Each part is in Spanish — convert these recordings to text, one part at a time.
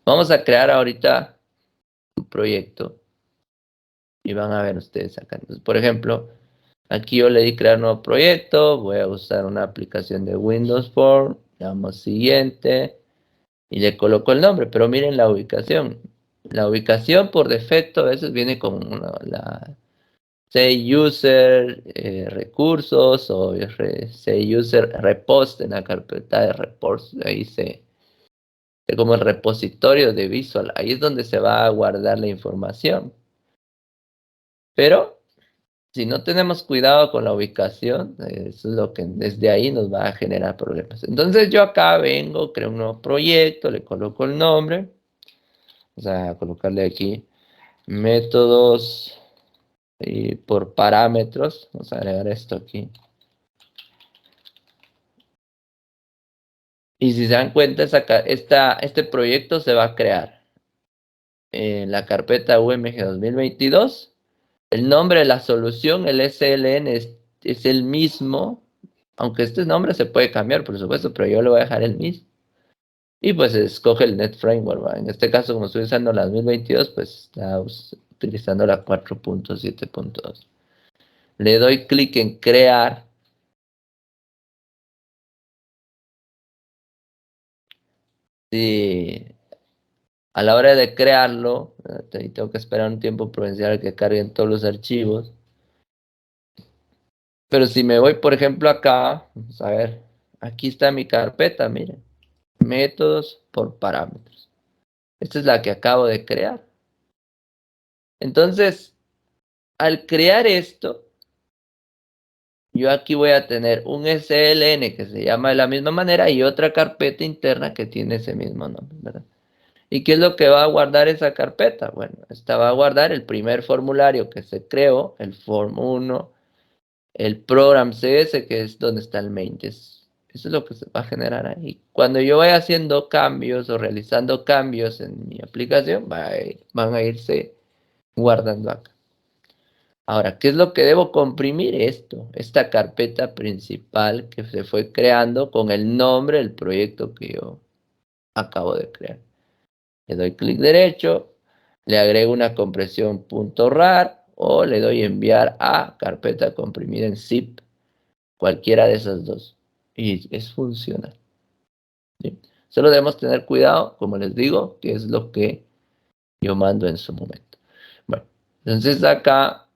Vamos a crear ahorita un proyecto y van a ver ustedes acá. Entonces, por ejemplo, aquí yo le di crear nuevo proyecto, voy a usar una aplicación de Windows Form, le damos siguiente y le coloco el nombre, pero miren la ubicación. La ubicación por defecto a veces viene con la say user recursos o say user repost en la carpeta de reports, ahí es como el repositorio de Visual, ahí es donde se va a guardar la información. Pero si no tenemos cuidado con la ubicación, eso es lo que desde ahí nos va a generar problemas. Entonces yo acá vengo, creo un nuevo proyecto, le coloco el nombre, o sea, colocarle aquí métodos y por parámetros, vamos a agregar esto aquí. Y si se dan cuenta, este proyecto se va a crear en la carpeta UMG 2022. El nombre de la solución, el SLN, es el mismo, aunque este nombre se puede cambiar, por supuesto, pero yo le voy a dejar el mismo. Y pues escoge el Net Framework, ¿va? En este caso, como estoy usando la 2022, pues está utilizando la 4.7.2. Le doy clic en crear. Y a la hora de crearlo, tengo que esperar un tiempo prudencial que carguen todos los archivos. Pero si me voy, por ejemplo, acá, vamos a ver, aquí está mi carpeta, miren, métodos por parámetros. Esta es la que acabo de crear. Entonces, al crear esto, yo aquí voy a tener un SLN que se llama de la misma manera y otra carpeta interna que tiene ese mismo nombre, ¿verdad? ¿Y qué es lo que va a guardar esa carpeta? Bueno, esta va a guardar el primer formulario que se creó, el Form 1, el Program CS, que es donde está el main. Eso es lo que se va a generar ahí. Cuando yo vaya haciendo cambios o realizando cambios en mi aplicación, van a irse guardando acá. Ahora, ¿qué es lo que debo comprimir? Esta carpeta principal que se fue creando con el nombre del proyecto que yo acabo de crear. Le doy clic derecho, le agrego una compresión .rar o le doy enviar a carpeta comprimida en zip, cualquiera de esas dos. Y es funcional. ¿Sí? Solo debemos tener cuidado, como les digo, que es lo que yo mando en su momento. Bueno, entonces acá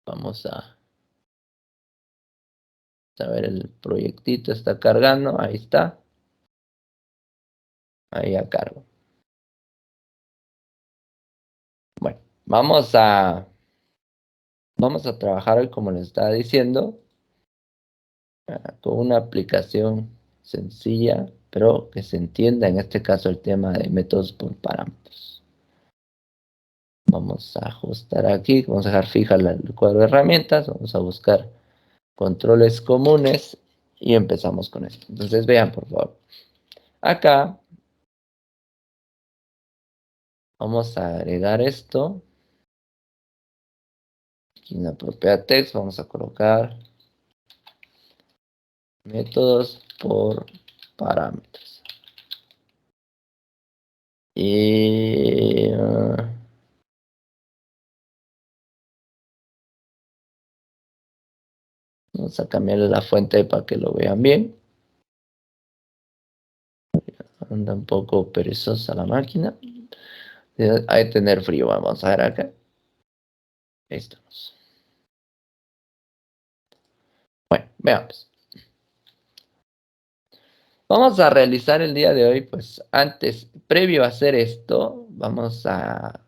vamos a ver el proyectito, está cargando, ahí está. Ahí a cargo. Bueno, vamos a trabajar hoy, como les estaba diciendo, con una aplicación sencilla, pero que se entienda en este caso el tema de métodos por parámetros. Vamos a ajustar aquí, vamos a dejar fija el cuadro de herramientas, vamos a buscar controles comunes y empezamos con esto. Entonces vean, por favor. Acá vamos a agregar esto. Aquí en la propiedad text vamos a colocar métodos por parámetros. Y vamos a cambiarle la fuente para que lo vean bien. Anda un poco perezosa la máquina. Hay que tener frío. Vamos a ver acá. Ahí estamos. Bueno, veamos. Vamos a realizar el día de hoy, pues antes, previo a hacer esto, vamos a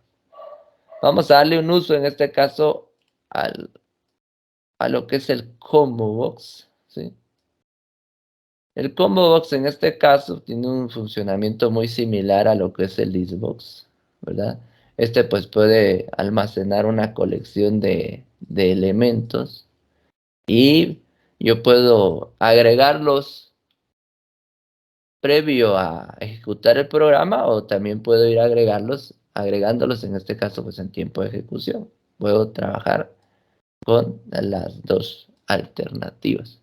darle un uso, en este caso, a lo que es el combo box, ¿sí? El combo box en este caso tiene un funcionamiento muy similar a lo que es el listbox, ¿verdad? Este pues puede almacenar una colección de elementos y yo puedo agregarlos previo a ejecutar el programa o también puedo ir agregándolos en este caso pues en tiempo de ejecución. Puedo trabajar con las dos alternativas.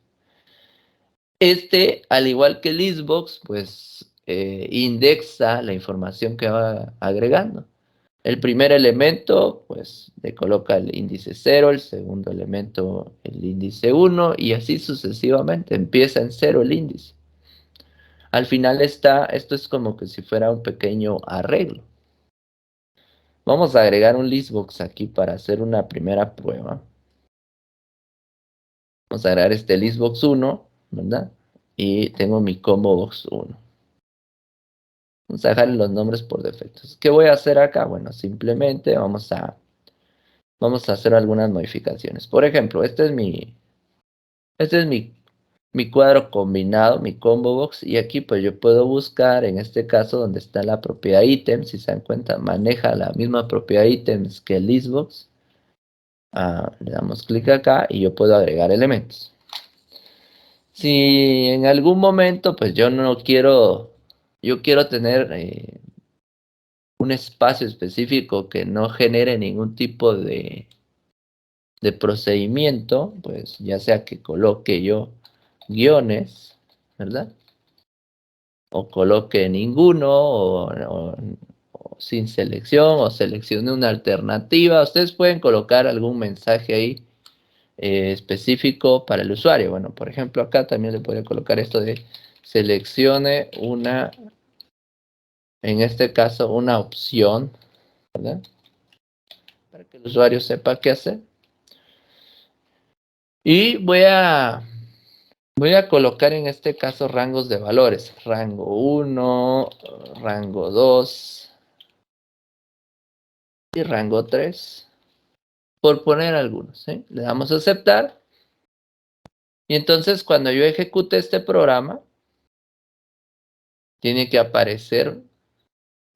Al igual que el Xbox, pues indexa la información que va agregando. El primer elemento, pues, le coloca el índice 0, el segundo elemento el índice 1, y así sucesivamente. Empieza en 0 el índice. Al final esto es como que si fuera un pequeño arreglo. Vamos a agregar un listbox aquí para hacer una primera prueba. Vamos a agregar este listbox 1, ¿verdad? Y tengo mi combo box 1. Vamos a dejar los nombres por defecto. ¿Qué voy a hacer acá? Bueno, simplemente vamos a hacer algunas modificaciones. Por ejemplo, este es mi cuadro combinado, mi combo box, y aquí pues yo puedo buscar, en este caso, donde está la propiedad ítem. Si se dan cuenta, maneja la misma propiedad ítems que el listbox. Le damos clic acá y yo puedo agregar elementos. Si en algún momento pues yo quiero tener un espacio específico que no genere ningún tipo de procedimiento, pues ya sea que coloque yo guiones, ¿verdad? O coloque ninguno, o sin selección, o seleccione una alternativa. Ustedes pueden colocar algún mensaje ahí específico para el usuario. Bueno, por ejemplo, acá también le podría colocar esto de seleccione una, en este caso, una opción, ¿verdad? Para que el usuario sepa qué hacer. Y voy a colocar en este caso rangos de valores. Rango 1, rango 2 y rango 3. Por poner algunos, ¿sí? Le damos a aceptar. Y entonces cuando yo ejecute este programa, tiene que aparecer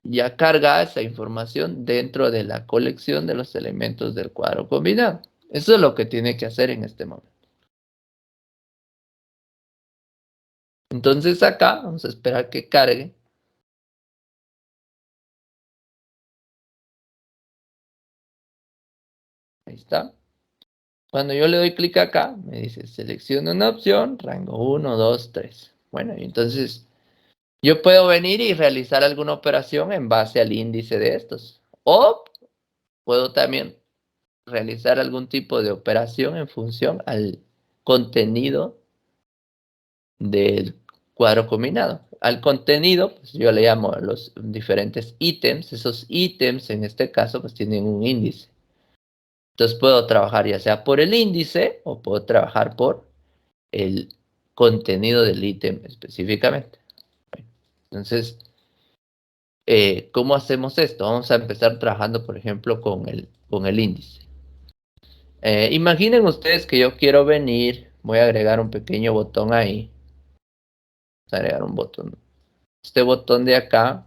ya cargada esa información dentro de la colección de los elementos del cuadro combinado. Eso es lo que tiene que hacer en este momento. Entonces acá vamos a esperar que cargue. Ahí está. Cuando yo le doy clic acá, me dice selecciona una opción, rango 1, 2, 3. Bueno, y entonces yo puedo venir y realizar alguna operación en base al índice de estos. O puedo también realizar algún tipo de operación en función al contenido del cuadro combinado. Al contenido, pues yo le llamo los diferentes ítems. Esos ítems, en este caso, pues tienen un índice. Entonces puedo trabajar ya sea por el índice o puedo trabajar por el contenido del ítem específicamente. Entonces, ¿cómo hacemos esto? Vamos a empezar trabajando, por ejemplo, con el índice. Imaginen ustedes que yo quiero venir, voy a agregar un pequeño botón ahí. Vamos a agregar un botón. Este botón de acá,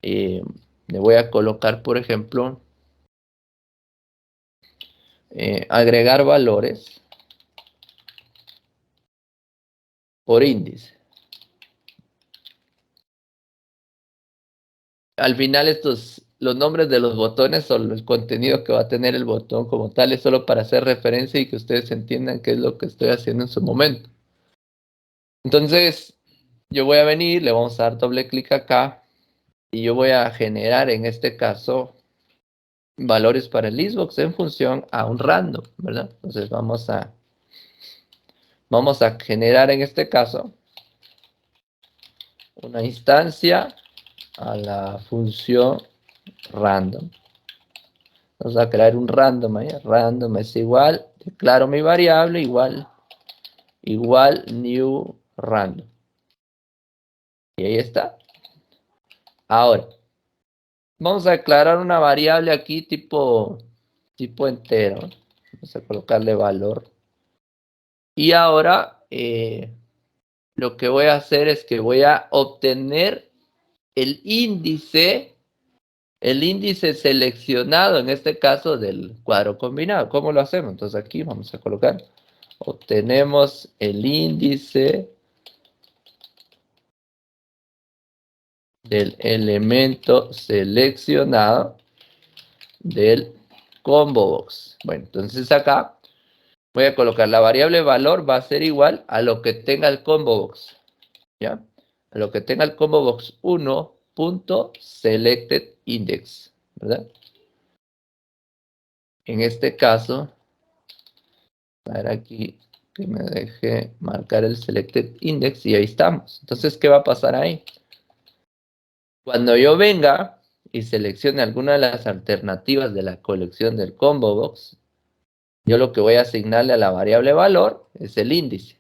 le voy a colocar, por ejemplo, agregar valores por índice. Al final los nombres de los botones son el contenido que va a tener el botón como tal, es solo para hacer referencia y que ustedes entiendan qué es lo que estoy haciendo en su momento. Entonces, yo voy a venir, le vamos a dar doble clic acá y yo voy a generar en este caso valores para el listbox en función a un random, ¿verdad? Entonces vamos a generar en este caso una instancia a la función random. Vamos a crear un random ahí. Random es igual, declaro mi variable igual new random. Y ahí está. Ahora, vamos a declarar una variable aquí tipo entero. Vamos a colocarle valor. Y ahora lo que voy a hacer es que voy a obtener el índice seleccionado, en este caso del cuadro combinado. ¿Cómo lo hacemos? Entonces aquí vamos a colocar, obtenemos el índice del elemento seleccionado del combo box. Bueno, entonces acá voy a colocar la variable valor, va a ser igual a lo que tenga el combo box, ¿ya? a lo que tenga el combo box 1.selectedIndex, ¿verdad? En este caso, a ver aquí que me deje marcar el selected index y ahí estamos. Entonces, ¿qué va a pasar ahí? Cuando yo venga y seleccione alguna de las alternativas de la colección del combo box, yo lo que voy a asignarle a la variable valor es el índice.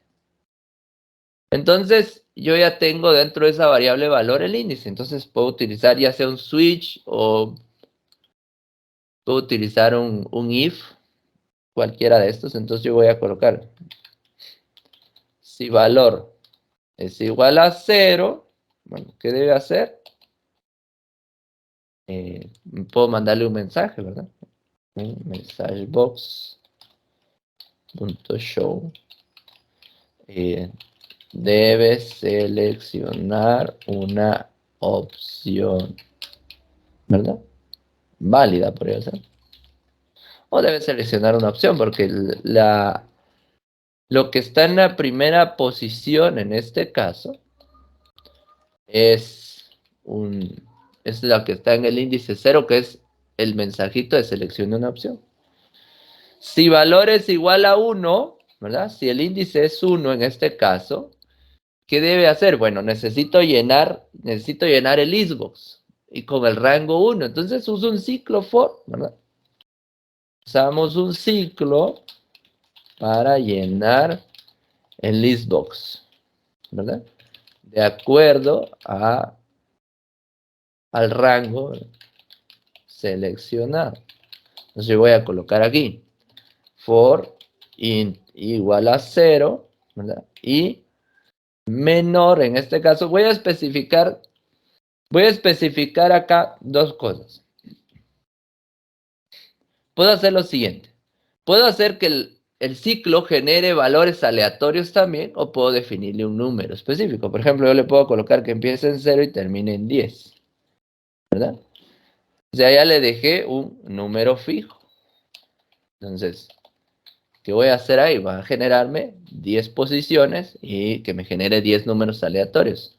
Entonces, yo ya tengo dentro de esa variable valor el índice. Entonces, puedo utilizar ya sea un switch o puedo utilizar un if, cualquiera de estos. Entonces, yo voy a colocar si valor es igual a 0, bueno, ¿qué debe hacer? Puedo mandarle un mensaje, ¿verdad? Messagebox.show debe seleccionar una opción, ¿verdad? Válida, podría ser. O debe seleccionar una opción, porque lo que está en la primera posición en este caso es la que está en el índice 0, que es el mensajito de selección de una opción. Si valor es igual a 1, ¿verdad? Si el índice es 1 en este caso, ¿qué debe hacer? Bueno, necesito llenar el listbox y con el rango 1. Entonces uso un ciclo for, ¿verdad? Usamos un ciclo para llenar el listbox, ¿verdad? De acuerdo al rango seleccionado. Entonces yo voy a colocar aquí for int igual a 0, ¿verdad? Y menor, en este caso, voy a especificar acá dos cosas. Puedo hacer lo siguiente. Puedo hacer que el ciclo genere valores aleatorios también, o puedo definirle un número específico. Por ejemplo, yo le puedo colocar que empiece en 0 y termine en 10, ¿verdad? O sea, ya le dejé un número fijo. Entonces, ¿qué voy a hacer ahí? Va a generarme 10 posiciones y que me genere 10 números aleatorios.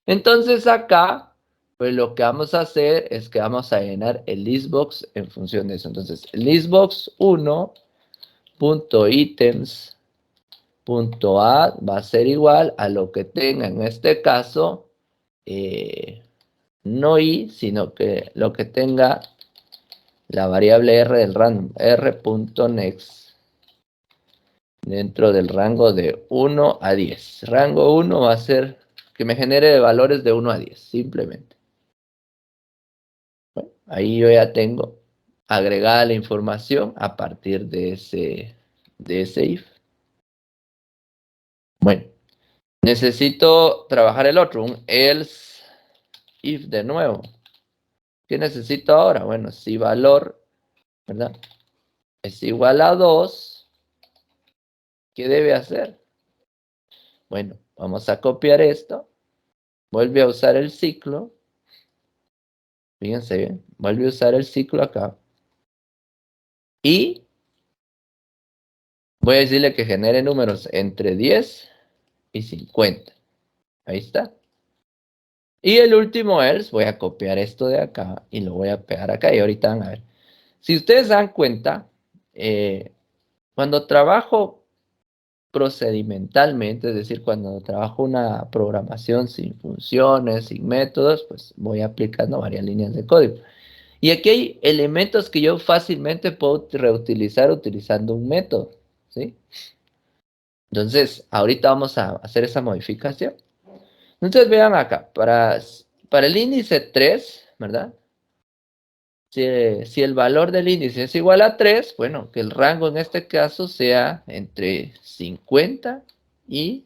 Entonces acá, pues lo que vamos a hacer es que vamos a llenar el listbox en función de eso. Entonces, listbox1.items.add va a ser igual a lo que tenga en este caso, no i, sino que lo que tenga la variable r del random, r.next, dentro del rango de 1 a 10. Rango 1 va a ser que me genere valores de 1 a 10, simplemente. Bueno, ahí yo ya tengo agregada la información a partir de ese if. Bueno, necesito trabajar el otro, un else if de nuevo. ¿Qué necesito ahora? Bueno, si valor, ¿verdad? Es igual a 2, ¿qué debe hacer? Bueno, vamos a copiar esto. Vuelve a usar el ciclo. Fíjense bien. Vuelve a usar el ciclo acá. Y voy a decirle que genere números entre 10 y 50. Ahí está. Y el último else, voy a copiar esto de acá y lo voy a pegar acá. Y ahorita van a ver. Si ustedes dan cuenta, cuando trabajo procedimentalmente, es decir, cuando trabajo una programación sin funciones, sin métodos, pues voy aplicando varias líneas de código. Y aquí hay elementos que yo fácilmente puedo reutilizar utilizando un método, ¿sí? Entonces, ahorita vamos a hacer esa modificación. Entonces, vean acá, para el índice 3, ¿verdad? Si el valor del índice es igual a 3, bueno, que el rango en este caso sea entre 50 y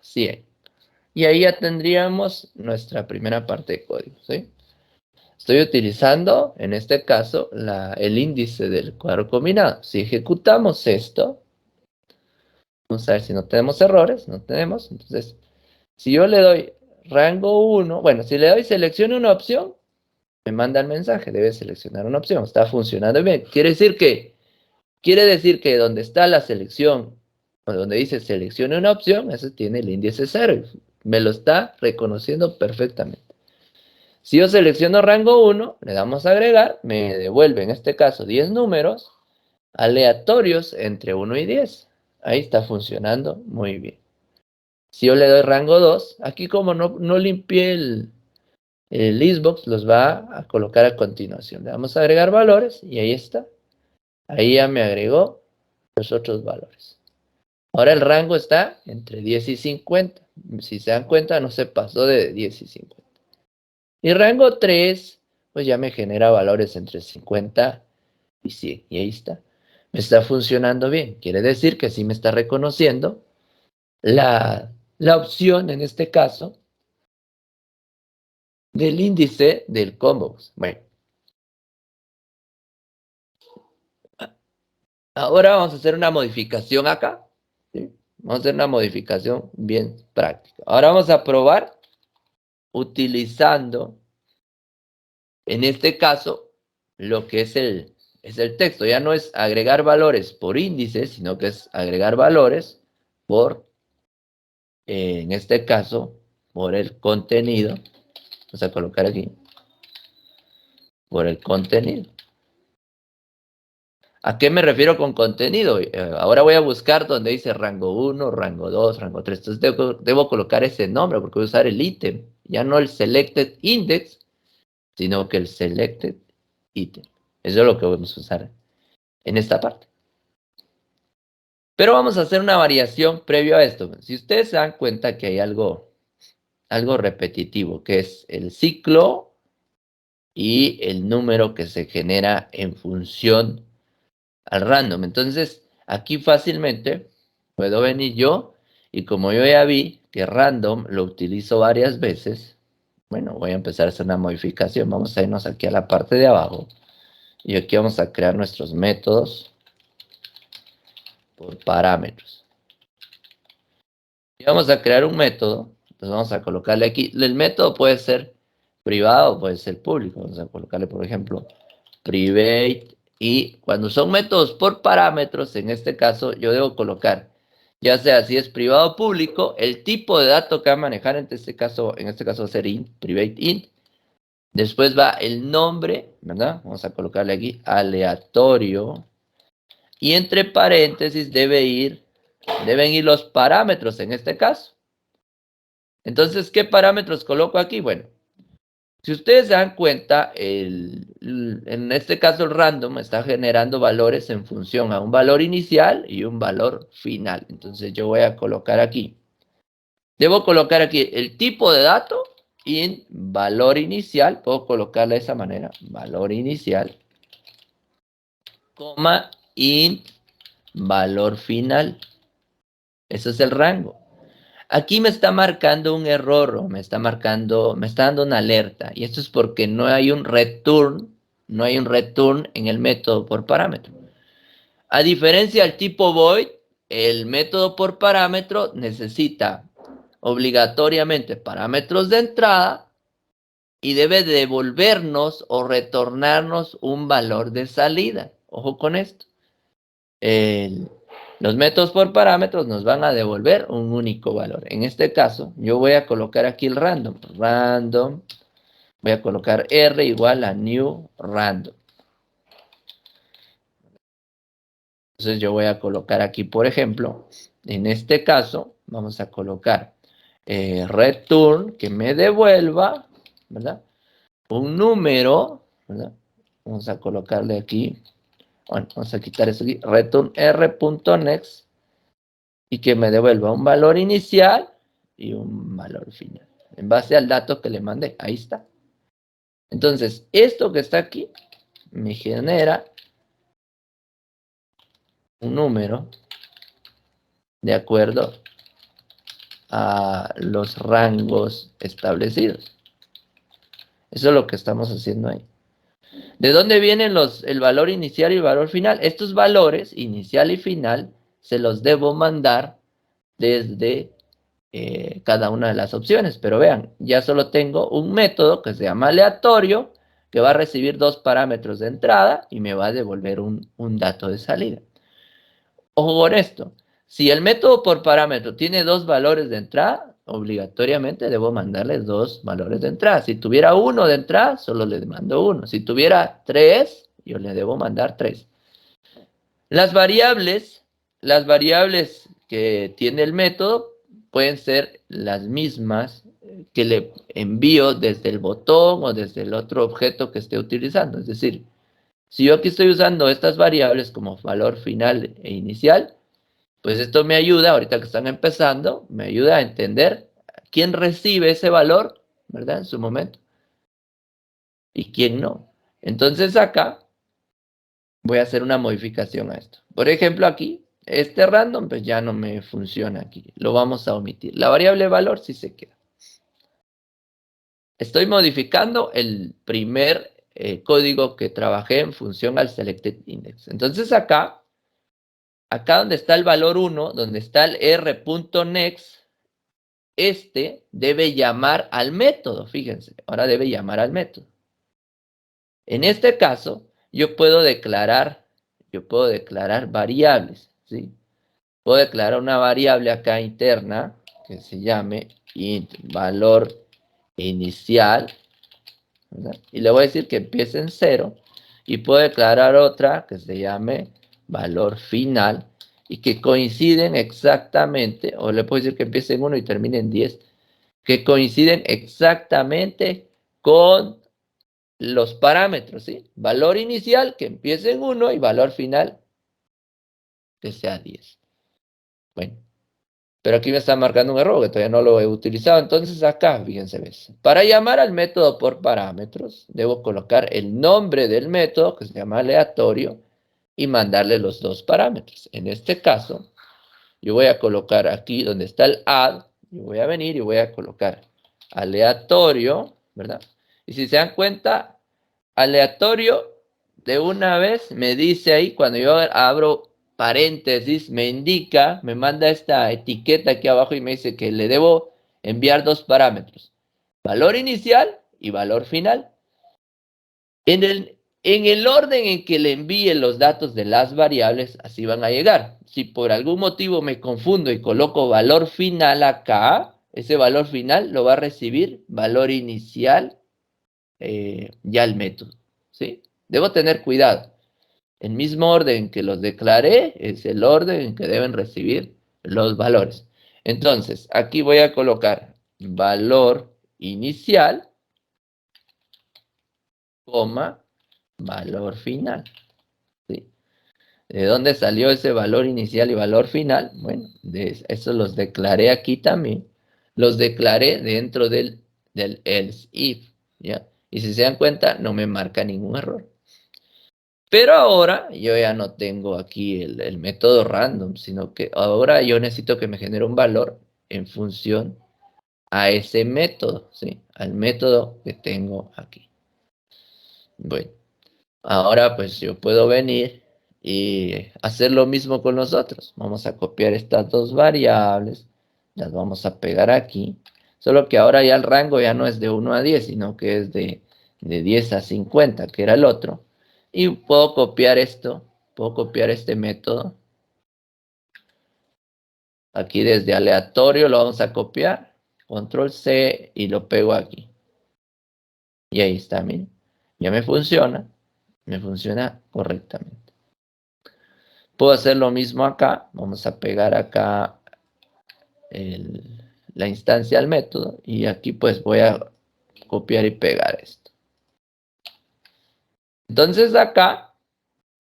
100. Y ahí ya tendríamos nuestra primera parte de código, ¿sí? Estoy utilizando, en este caso, el índice del cuadro combinado. Si ejecutamos esto, vamos a ver si no tenemos errores. No tenemos. Entonces, si yo le doy rango 1, bueno, si le doy seleccione una opción, me manda el mensaje, debe seleccionar una opción. Está funcionando bien. Quiere decir que donde está la selección donde dice seleccione una opción, ese tiene el índice 0. Me lo está reconociendo perfectamente. Si yo selecciono rango 1, le damos a agregar, me devuelve en este caso 10 números aleatorios entre 1 y 10. Ahí está funcionando muy bien. Si yo le doy rango 2, aquí como no limpié el listbox, los va a colocar a continuación. Le vamos a agregar valores y ahí está. Ahí ya me agregó los otros valores. Ahora el rango está entre 10 y 50. Si se dan cuenta, no se pasó de 10 y 50. Y rango 3, pues ya me genera valores entre 50 y 100. Y ahí está. Me está funcionando bien. Quiere decir que sí me está reconociendo la opción, en este caso, del índice del combo. Bueno, ahora vamos a hacer una modificación acá. ¿Sí? Vamos a hacer una modificación bien práctica. Ahora vamos a probar utilizando, en este caso, lo que es el texto. Ya no es agregar valores por índices, sino que es agregar valores por, en este caso, por el contenido. Vamos a colocar aquí, por el contenido. ¿A qué me refiero con contenido? Ahora voy a buscar donde dice rango 1, rango 2, rango 3. Entonces debo colocar ese nombre porque voy a usar el ítem. Ya no el selected index, sino que el selected item. Eso es lo que vamos a usar en esta parte. Pero vamos a hacer una variación previo a esto. Si ustedes se dan cuenta que hay algo repetitivo, que es el ciclo y el número que se genera en función al random. Entonces, aquí fácilmente puedo venir yo y como yo ya vi que random lo utilizo varias veces, bueno, voy a empezar a hacer una modificación. Vamos a irnos aquí a la parte de abajo y aquí vamos a crear nuestros métodos por parámetros. Y vamos a crear un método, entonces vamos a colocarle aquí, el método puede ser privado, puede ser público, vamos a colocarle por ejemplo private. Y cuando son métodos por parámetros, en este caso yo debo colocar, ya sea si es privado o público, el tipo de dato que va a manejar, en este caso va a ser int, private int. Después va el nombre, ¿verdad? Vamos a colocarle aquí aleatorio. Y entre paréntesis deben ir los parámetros en este caso. Entonces, ¿qué parámetros coloco aquí? Bueno, si ustedes se dan cuenta, en este caso el random está generando valores en función a un valor inicial y un valor final. Entonces yo voy a colocar aquí. Debo colocar aquí el tipo de dato y en valor inicial. Puedo colocarla de esa manera. Valor inicial, coma, int, valor final. Ese es el rango. Aquí me está marcando un error, o me está dando una alerta. Y esto es porque no hay un return en el método por parámetro. A diferencia del tipo void, el método por parámetro necesita obligatoriamente parámetros de entrada y debe devolvernos o retornarnos un valor de salida. Ojo con esto. Los métodos por parámetros nos van a devolver un único valor. En este caso, yo voy a colocar aquí el random. Random. Voy a colocar R igual a new random. Entonces yo voy a colocar aquí, por ejemplo, en este caso, vamos a colocar return que me devuelva, ¿verdad? Un número, ¿verdad? Vamos a colocarle aquí, bueno, vamos a quitar eso aquí, return r.next y que me devuelva un valor inicial y un valor final, en base al dato que le mandé. Ahí está. Entonces, esto que está aquí me genera un número de acuerdo a los rangos establecidos. Eso es lo que estamos haciendo ahí. ¿De dónde vienen el valor inicial y el valor final? Estos valores, inicial y final, se los debo mandar desde cada una de las opciones. Pero vean, ya solo tengo un método que se llama aleatorio, que va a recibir dos parámetros de entrada y me va a devolver un dato de salida. Ojo con esto. Si el método por parámetro tiene 2 valores de entrada, obligatoriamente debo mandarle 2 valores de entrada. Si tuviera 1 de entrada, solo le mando 1. Si tuviera 3, yo le debo mandar 3. Las variables que tiene el método pueden ser las mismas que le envío desde el botón o desde el otro objeto que esté utilizando. Es decir, si yo aquí estoy usando estas variables como valor final e inicial, pues esto me ayuda, ahorita que están empezando, me ayuda a entender quién recibe ese valor, ¿verdad? En su momento, y quién no. Entonces acá voy a hacer una modificación a esto. Por ejemplo, aquí, este random, pues ya no me funciona aquí. Lo vamos a omitir. La variable valor sí se queda. Estoy modificando el primer código que trabajé en función al selected index. Entonces acá donde está el valor 1, donde está el r.next, este debe llamar al método. Fíjense, ahora debe llamar al método. En este caso, yo puedo declarar variables, ¿sí? Puedo declarar una variable acá interna que se llame int valor inicial, ¿verdad? Y le voy a decir que empiece en 0 y puedo declarar otra que se llame valor final y que coinciden exactamente, o le puedo decir que empiece en 1 y termine en 10, que coinciden exactamente con los parámetros, ¿sí? Valor inicial que empiece en 1 y valor final que sea 10. Bueno, pero aquí me está marcando un error que todavía no lo he utilizado. Entonces acá, fíjense, ¿ves? Para llamar al método por parámetros, debo colocar el nombre del método, que se llama aleatorio, y mandarle los 2 parámetros. En este caso, yo voy a colocar aquí donde está el add, yo voy a venir y voy a colocar aleatorio, ¿verdad? Y si se dan cuenta, aleatorio de una vez me dice ahí, cuando yo abro paréntesis, me indica, me manda esta etiqueta aquí abajo y me dice que le debo enviar 2 parámetros, valor inicial y valor final. En el orden en que le envíe los datos de las variables, así van a llegar. Si por algún motivo me confundo y coloco valor final acá, ese valor final lo va a recibir valor inicial ya el método, ¿sí? Debo tener cuidado. El mismo orden que los declaré es el orden en que deben recibir los valores. Entonces, aquí voy a colocar valor inicial, coma, valor final, ¿sí? ¿De dónde salió ese valor inicial y valor final? Bueno, eso los declaré aquí también. Los declaré dentro del else if, ¿ya? Y si se dan cuenta, no me marca ningún error. Pero ahora yo ya no tengo aquí el método random, sino que ahora yo necesito que me genere un valor en función a ese método, ¿sí? Al método que tengo aquí. Bueno, ahora pues yo puedo venir y hacer lo mismo con los otros. Vamos a copiar estas 2 variables, las vamos a pegar aquí. Solo que ahora ya el rango ya no es de 1 a 10, sino que es de 10 a 50, que era el otro. Y puedo copiar esto, puedo copiar este método. Aquí desde aleatorio lo vamos a copiar. Control C y lo pego aquí. Y ahí está, miren. Ya me funciona correctamente. Puedo hacer lo mismo acá. Vamos a pegar acá la instancia al método. Y aquí pues voy a copiar y pegar esto. Entonces acá,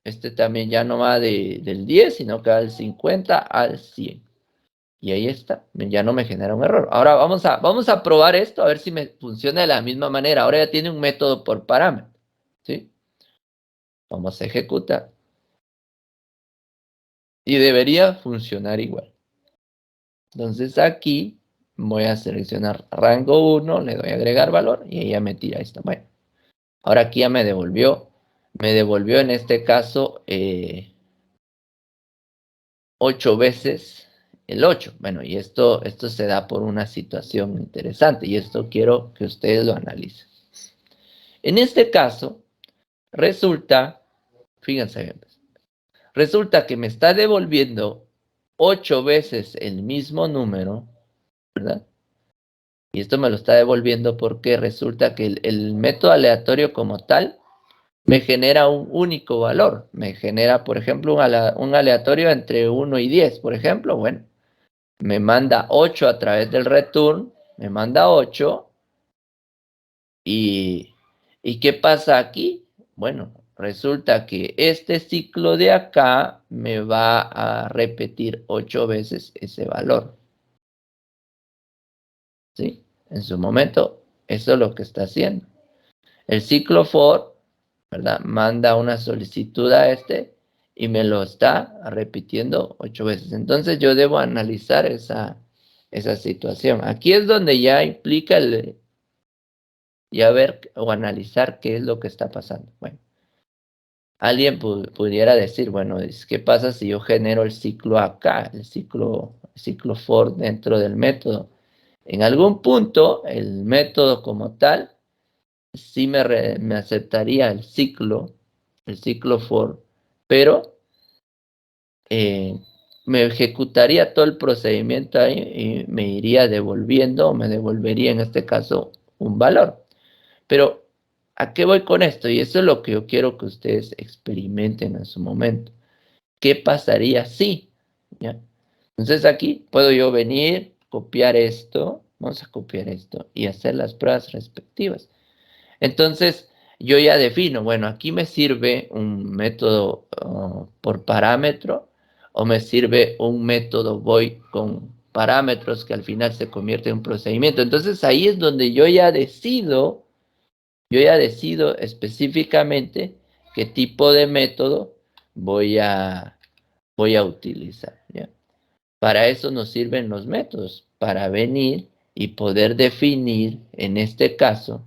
este también ya no va del 10, sino que va del 50 al 100. Y ahí está, ya no me genera un error. Ahora vamos a probar esto, a ver si me funciona de la misma manera. Ahora ya tiene un método por parámetro, ¿sí? Vamos a ejecutar. Y debería funcionar igual. Entonces aquí voy a seleccionar rango 1, le doy a agregar valor y ella me tira esto. Bueno, ahora aquí ya me devolvió en este caso 8 veces el 8. Bueno, y esto se da por una situación interesante y esto quiero que ustedes lo analicen. En este caso, resulta, fíjense bien, resulta que me está devolviendo 8 veces el mismo número, ¿verdad? Y esto me lo está devolviendo porque resulta que el método aleatorio como tal me genera un único valor. Me genera, por ejemplo, un aleatorio entre 1 y 10, por ejemplo. Bueno, me manda 8 a través del return, me manda 8. ¿Y qué pasa aquí? Bueno, resulta que este ciclo de acá me va a repetir 8 veces ese valor. ¿Sí? En su momento, eso es lo que está haciendo. El ciclo for, ¿verdad? Manda una solicitud a este y me lo está repitiendo 8 veces. Entonces yo debo analizar esa situación. Aquí es donde ya implica ya ver o analizar qué es lo que está pasando. Bueno, alguien pudiera decir, bueno, ¿qué pasa si yo genero el ciclo acá, el ciclo for dentro del método? En algún punto, el método como tal, sí me aceptaría el ciclo for, pero me ejecutaría todo el procedimiento ahí y me iría devolviendo, o me devolvería en este caso un valor. Pero, ¿a qué voy con esto? Y eso es lo que yo quiero que ustedes experimenten en su momento. ¿Qué pasaría si? ¿Ya? Entonces aquí puedo yo venir, copiar esto, vamos a copiar esto y hacer las pruebas respectivas. Entonces, yo ya defino, bueno, aquí me sirve un método por parámetro o me sirve un método void con parámetros que al final se convierte en un procedimiento. Entonces ahí es donde yo ya decido específicamente qué tipo de método voy a utilizar, ¿ya? Para eso nos sirven los métodos, para venir y poder definir, en este caso,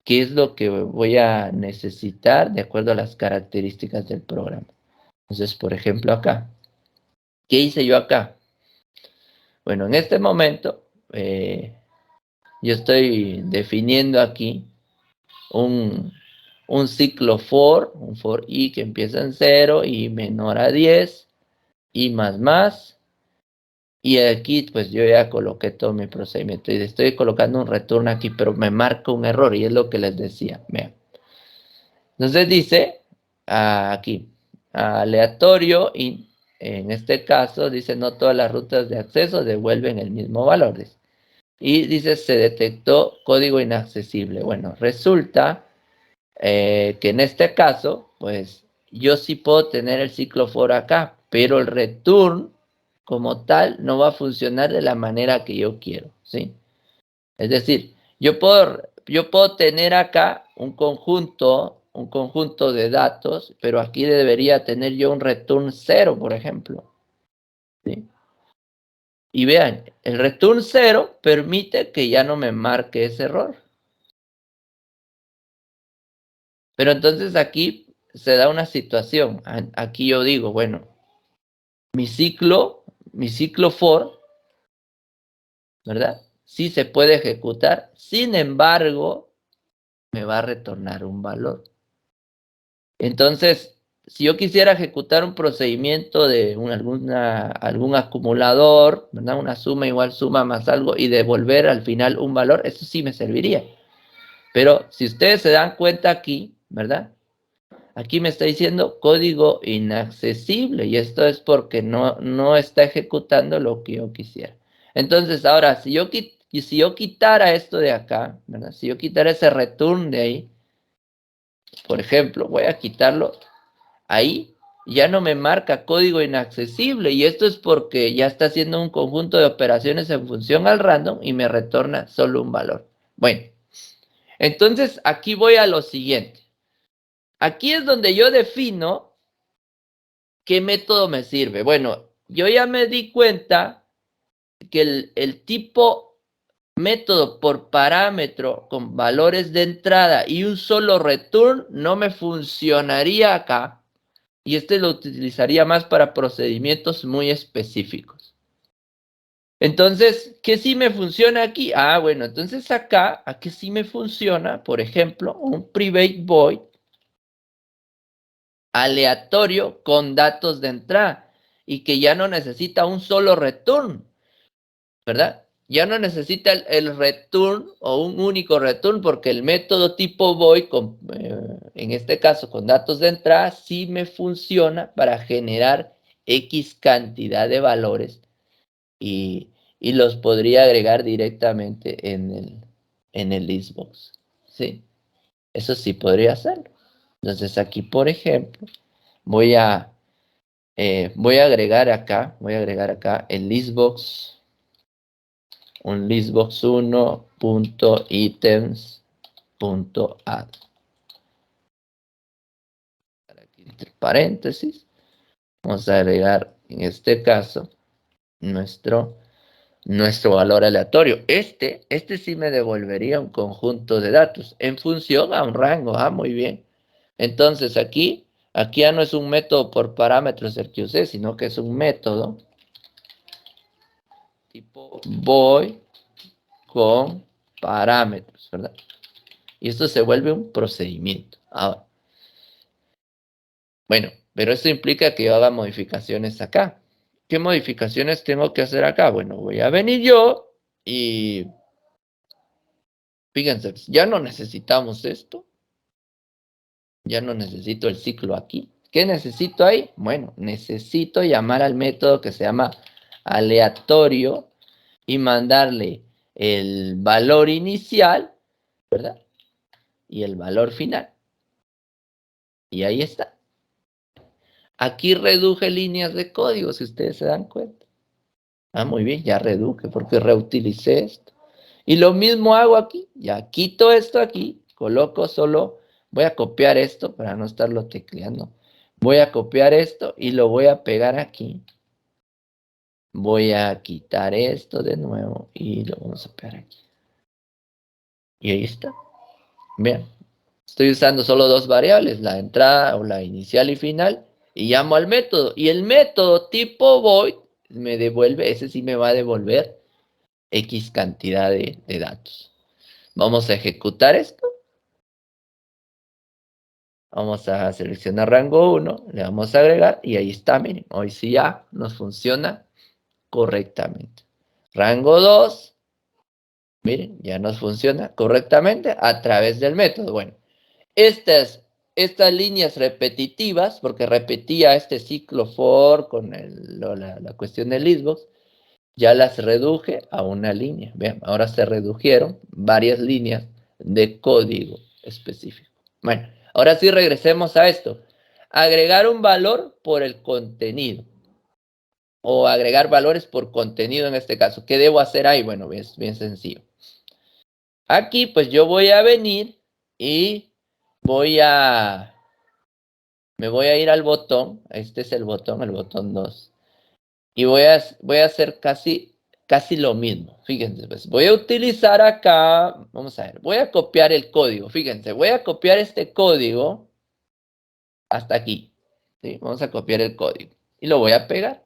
qué es lo que voy a necesitar de acuerdo a las características del programa. Entonces, por ejemplo, acá, ¿qué hice yo acá? Bueno, en este momento, yo estoy definiendo aquí un ciclo for, un for i que empieza en 0 y menor a 10 y más. Y aquí pues yo ya coloqué todo mi procedimiento y estoy colocando un return aquí, pero me marca un error y es lo que les decía. Vean. Entonces dice aquí, aleatorio y en este caso dice no todas las rutas de acceso devuelven el mismo valor. Dice. Y dice se detectó código inaccesible. Bueno, resulta que en este caso, pues yo sí puedo tener el ciclo for acá, pero el return como tal no va a funcionar de la manera que yo quiero, ¿sí? Es decir, yo puedo tener acá un conjunto de datos, pero aquí debería tener yo un return 0, por ejemplo, ¿sí? Y vean, el return 0 permite que ya no me marque ese error. Pero entonces aquí se da una situación. Aquí yo digo, bueno, mi ciclo for, ¿verdad? Sí se puede ejecutar, sin embargo, me va a retornar un valor. Entonces, si yo quisiera ejecutar un procedimiento de algún acumulador, ¿verdad? Una suma igual suma más algo y devolver al final un valor, eso sí me serviría. Pero si ustedes se dan cuenta aquí, ¿verdad? Aquí me está diciendo código inaccesible y esto es porque no está ejecutando lo que yo quisiera. Entonces, ahora, si yo quitara esto de acá, ¿verdad? Si yo quitara ese return de ahí, por ejemplo, voy a quitarlo ahí, ya no me marca código inaccesible y esto es porque ya está haciendo un conjunto de operaciones en función al random y me retorna solo un valor. Bueno, entonces aquí voy a lo siguiente. Aquí es donde yo defino qué método me sirve. Bueno, yo ya me di cuenta que el tipo método por parámetro con valores de entrada y un solo return no me funcionaría acá. Y este lo utilizaría más para procedimientos muy específicos. Entonces, ¿qué sí me funciona aquí? Ah, bueno, entonces acá, aquí sí me funciona, por ejemplo, un private void aleatorio con datos de entrada. y que ya no necesita un solo return, ¿verdad? Ya no necesita el return o un único return porque el método tipo void, en este caso con datos de entrada, sí me funciona para generar X cantidad de valores y los podría agregar directamente en el listbox, ¿sí? Eso sí podría hacerlo. Entonces aquí, por ejemplo, voy a agregar acá el listbox, un listbox 1.items.add. Aquí entre paréntesis, vamos a agregar en este caso nuestro valor aleatorio. Este sí me devolvería un conjunto de datos en función a un rango. Muy bien. Entonces aquí ya no es un método por parámetros el que usé, sino que es un método tipo void con parámetros, ¿verdad? Y esto se vuelve un procedimiento. Ahora, bueno, pero esto implica que yo haga modificaciones acá. ¿Qué modificaciones tengo que hacer acá? Bueno, voy a venir yo y fíjense, ya no necesitamos esto. Ya no necesito el ciclo aquí. ¿Qué necesito ahí? Bueno, necesito llamar al método que se llama aleatorio y mandarle el valor inicial, ¿verdad? Y el valor final. Y ahí está. Aquí reduje líneas de código, si ustedes se dan cuenta. Muy bien, ya reduje porque reutilicé esto. Y lo mismo hago aquí. Ya quito esto aquí, coloco solo, voy a copiar esto para no estarlo tecleando. Voy a copiar esto y lo voy a pegar aquí. Voy a quitar esto de nuevo y lo vamos a pegar aquí. Y ahí está. Vean, estoy usando solo dos variables, la entrada o la inicial y final, y llamo al método. Y el método tipo void me devuelve, ese sí me va a devolver X cantidad de datos. Vamos a ejecutar esto. Vamos a seleccionar rango 1, le vamos a agregar y ahí está, miren, hoy sí ya nos funciona correctamente. Rango 2, miren, ya nos funciona correctamente a través del método. Bueno, estas líneas repetitivas, porque repetía este ciclo for con la cuestión del listbox, ya las reduje a una línea. Vean, ahora se redujeron varias líneas de código específico. Bueno, ahora sí regresemos a esto. Agregar un valor por el contenido. O agregar valores por contenido en este caso. ¿Qué debo hacer ahí? Bueno, es bien sencillo. Aquí pues yo voy a venir y me voy a ir al botón. Este es el botón 2. Y voy a hacer casi lo mismo. Fíjense, pues voy a utilizar acá, vamos a ver, voy a copiar el código. Fíjense, voy a copiar este código hasta aquí. ¿Sí? Vamos a copiar el código y lo voy a pegar.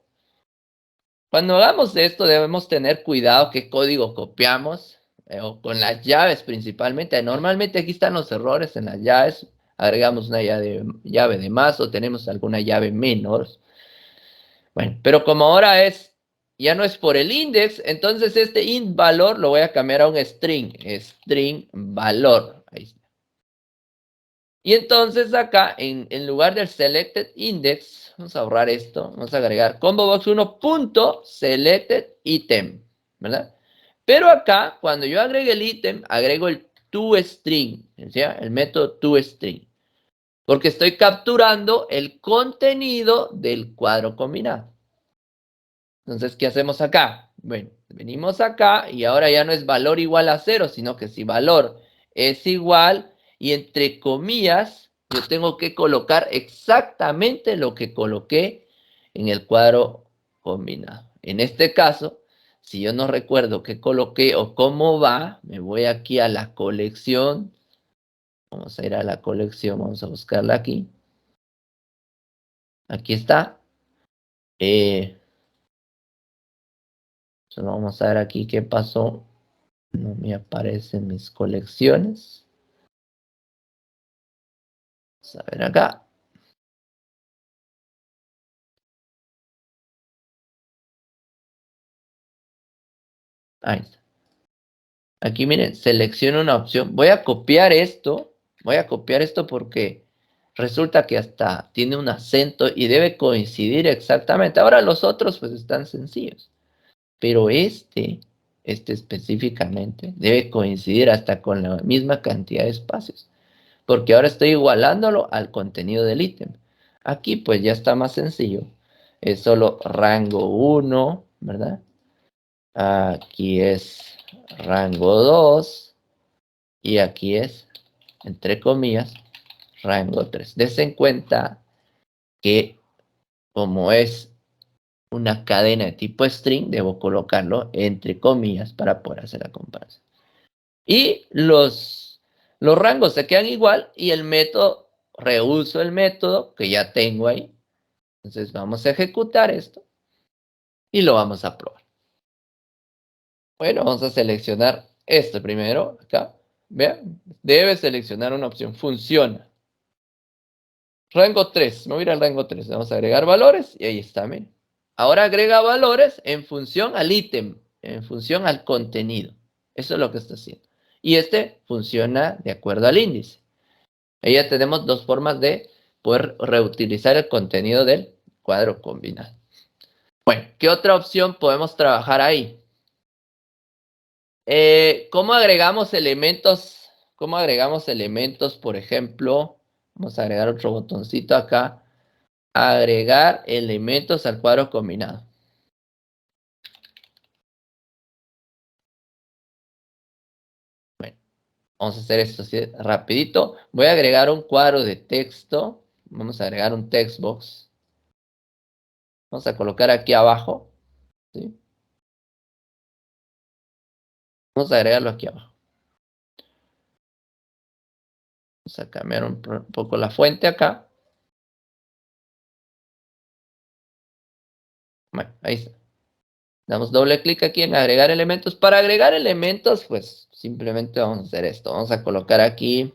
Cuando hagamos esto debemos tener cuidado qué código copiamos, o con las llaves principalmente. Normalmente aquí están los errores en las llaves. Agregamos una llave de más o tenemos alguna llave menos. Bueno, pero como ahora ya no es por el index, entonces este int valor lo voy a cambiar a un string valor. Ahí está. Y entonces acá, en lugar del selected index, vamos a ahorrar esto, vamos a agregar combo box 1 punto selected item, ¿verdad? Pero acá, cuando yo agregue el ítem, agrego el toString, ¿sí? El método toString, porque estoy capturando el contenido del cuadro combinado. Entonces, ¿qué hacemos acá? Bueno, venimos acá y ahora ya no es valor igual a 0, sino que si valor es igual y entre comillas, yo tengo que colocar exactamente lo que coloqué en el cuadro combinado. En este caso, si yo no recuerdo qué coloqué o cómo va, me voy aquí a la colección. Vamos a ir a la colección, vamos a buscarla aquí. Aquí está. Solo vamos a ver aquí qué pasó. No me aparecen mis colecciones. Vamos a ver acá. Ahí está. Aquí miren, selecciono una opción. Voy a copiar esto. Voy a copiar esto porque resulta que hasta tiene un acento y debe coincidir exactamente. Ahora los otros pues están sencillos. Pero este específicamente, debe coincidir hasta con la misma cantidad de espacios. Porque ahora estoy igualándolo al contenido del ítem. Aquí pues ya está más sencillo. Es solo rango 1, ¿verdad? Aquí es rango 2 y aquí es, entre comillas, rango 3. Dense en cuenta que como es una cadena de tipo string, debo colocarlo entre comillas para poder hacer la comparación. Y los rangos se quedan igual y el método, reuso el método que ya tengo ahí. Entonces vamos a ejecutar esto y lo vamos a probar. Bueno, vamos a seleccionar este primero, acá. Vean, debe seleccionar una opción, funciona. Rango 3, me voy a ir al rango 3, vamos a agregar valores y ahí está, miren. Ahora agrega valores en función al ítem, en función al contenido. Eso es lo que está haciendo. Y este funciona de acuerdo al índice. Ahí ya tenemos dos formas de poder reutilizar el contenido del cuadro combinado. Bueno, ¿qué otra opción podemos trabajar ahí? ¿Cómo agregamos elementos? ¿Cómo agregamos elementos? Por ejemplo, vamos a agregar otro botoncito acá. Agregar elementos al cuadro combinado. Bueno, vamos a hacer esto así rapidito. Voy a agregar un cuadro de texto. Vamos a agregar un text box. Vamos a colocar aquí abajo. ¿Sí? Vamos a agregarlo aquí abajo. Vamos a cambiar un poco la fuente acá. Bueno, ahí está. Damos doble clic aquí en agregar elementos. Para agregar elementos, pues simplemente vamos a hacer esto. Vamos a colocar aquí,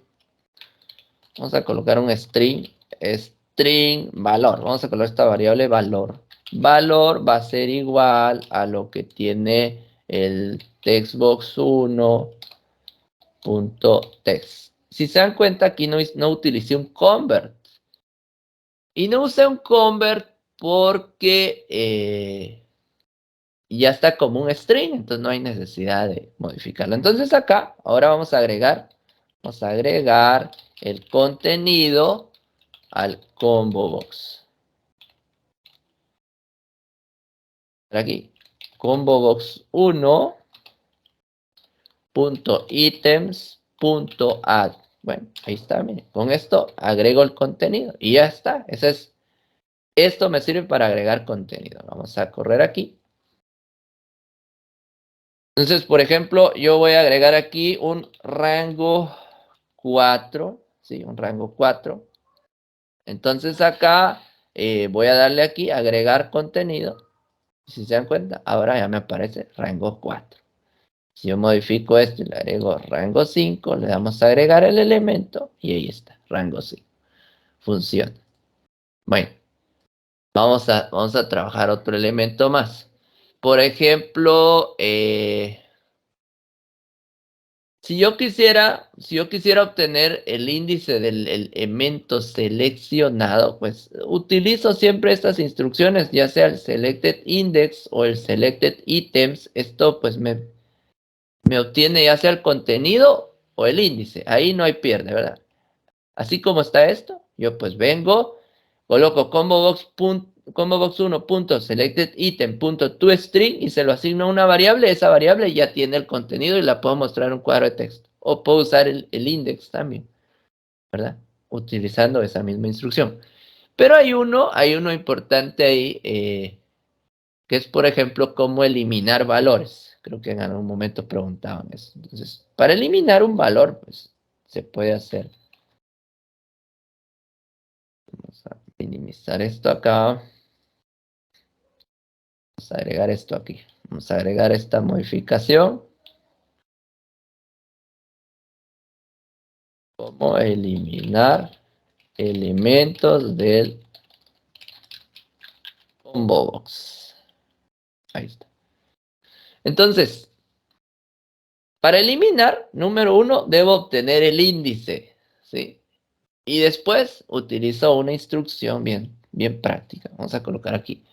vamos a colocar un string valor. Vamos a colocar esta variable valor. Valor va a ser igual a lo que tiene el textbox1.text. Si se dan cuenta, aquí no utilicé un convert. Y no usé un convert porque ya está como un string, entonces no hay necesidad de modificarlo. Entonces acá, ahora vamos a agregar el contenido al combo box. Aquí, combo box 1.items.add. Bueno, ahí está, miren. Con esto agrego el contenido y ya está. Esto me sirve para agregar contenido. Vamos a correr aquí. Entonces, por ejemplo, yo voy a agregar aquí un rango 4, ¿sí? Un rango 4. Entonces acá voy a darle aquí agregar contenido. Si se dan cuenta, ahora ya me aparece rango 4. Si yo modifico esto y le agrego rango 5, le damos a agregar el elemento y ahí está, rango 5. Funciona. Bueno, vamos a trabajar otro elemento más. Por ejemplo, si yo quisiera obtener el índice del elemento seleccionado, pues utilizo siempre estas instrucciones, ya sea el selected index o el selected items. Esto pues me obtiene ya sea el contenido o el índice. Ahí no hay pierde, ¿verdad? Así como está esto, yo pues vengo, coloco combobox1.selectedItem.toString y se lo asigno a una variable. Esa variable ya tiene el contenido y la puedo mostrar en un cuadro de texto. O puedo usar el index también, ¿verdad? Utilizando esa misma instrucción. Pero hay uno importante ahí, que es, por ejemplo, cómo eliminar valores. Creo que en algún momento preguntaban eso. Entonces, para eliminar un valor, pues, se puede hacer. Vamos a minimizar esto acá. Vamos a agregar esto aquí. Vamos a agregar esta modificación. Como eliminar elementos del combo box. Ahí está. Entonces, Para eliminar, número 1, debo obtener el índice, ¿sí? Y después utilizo una instrucción bien práctica. Vamos a colocar aquí.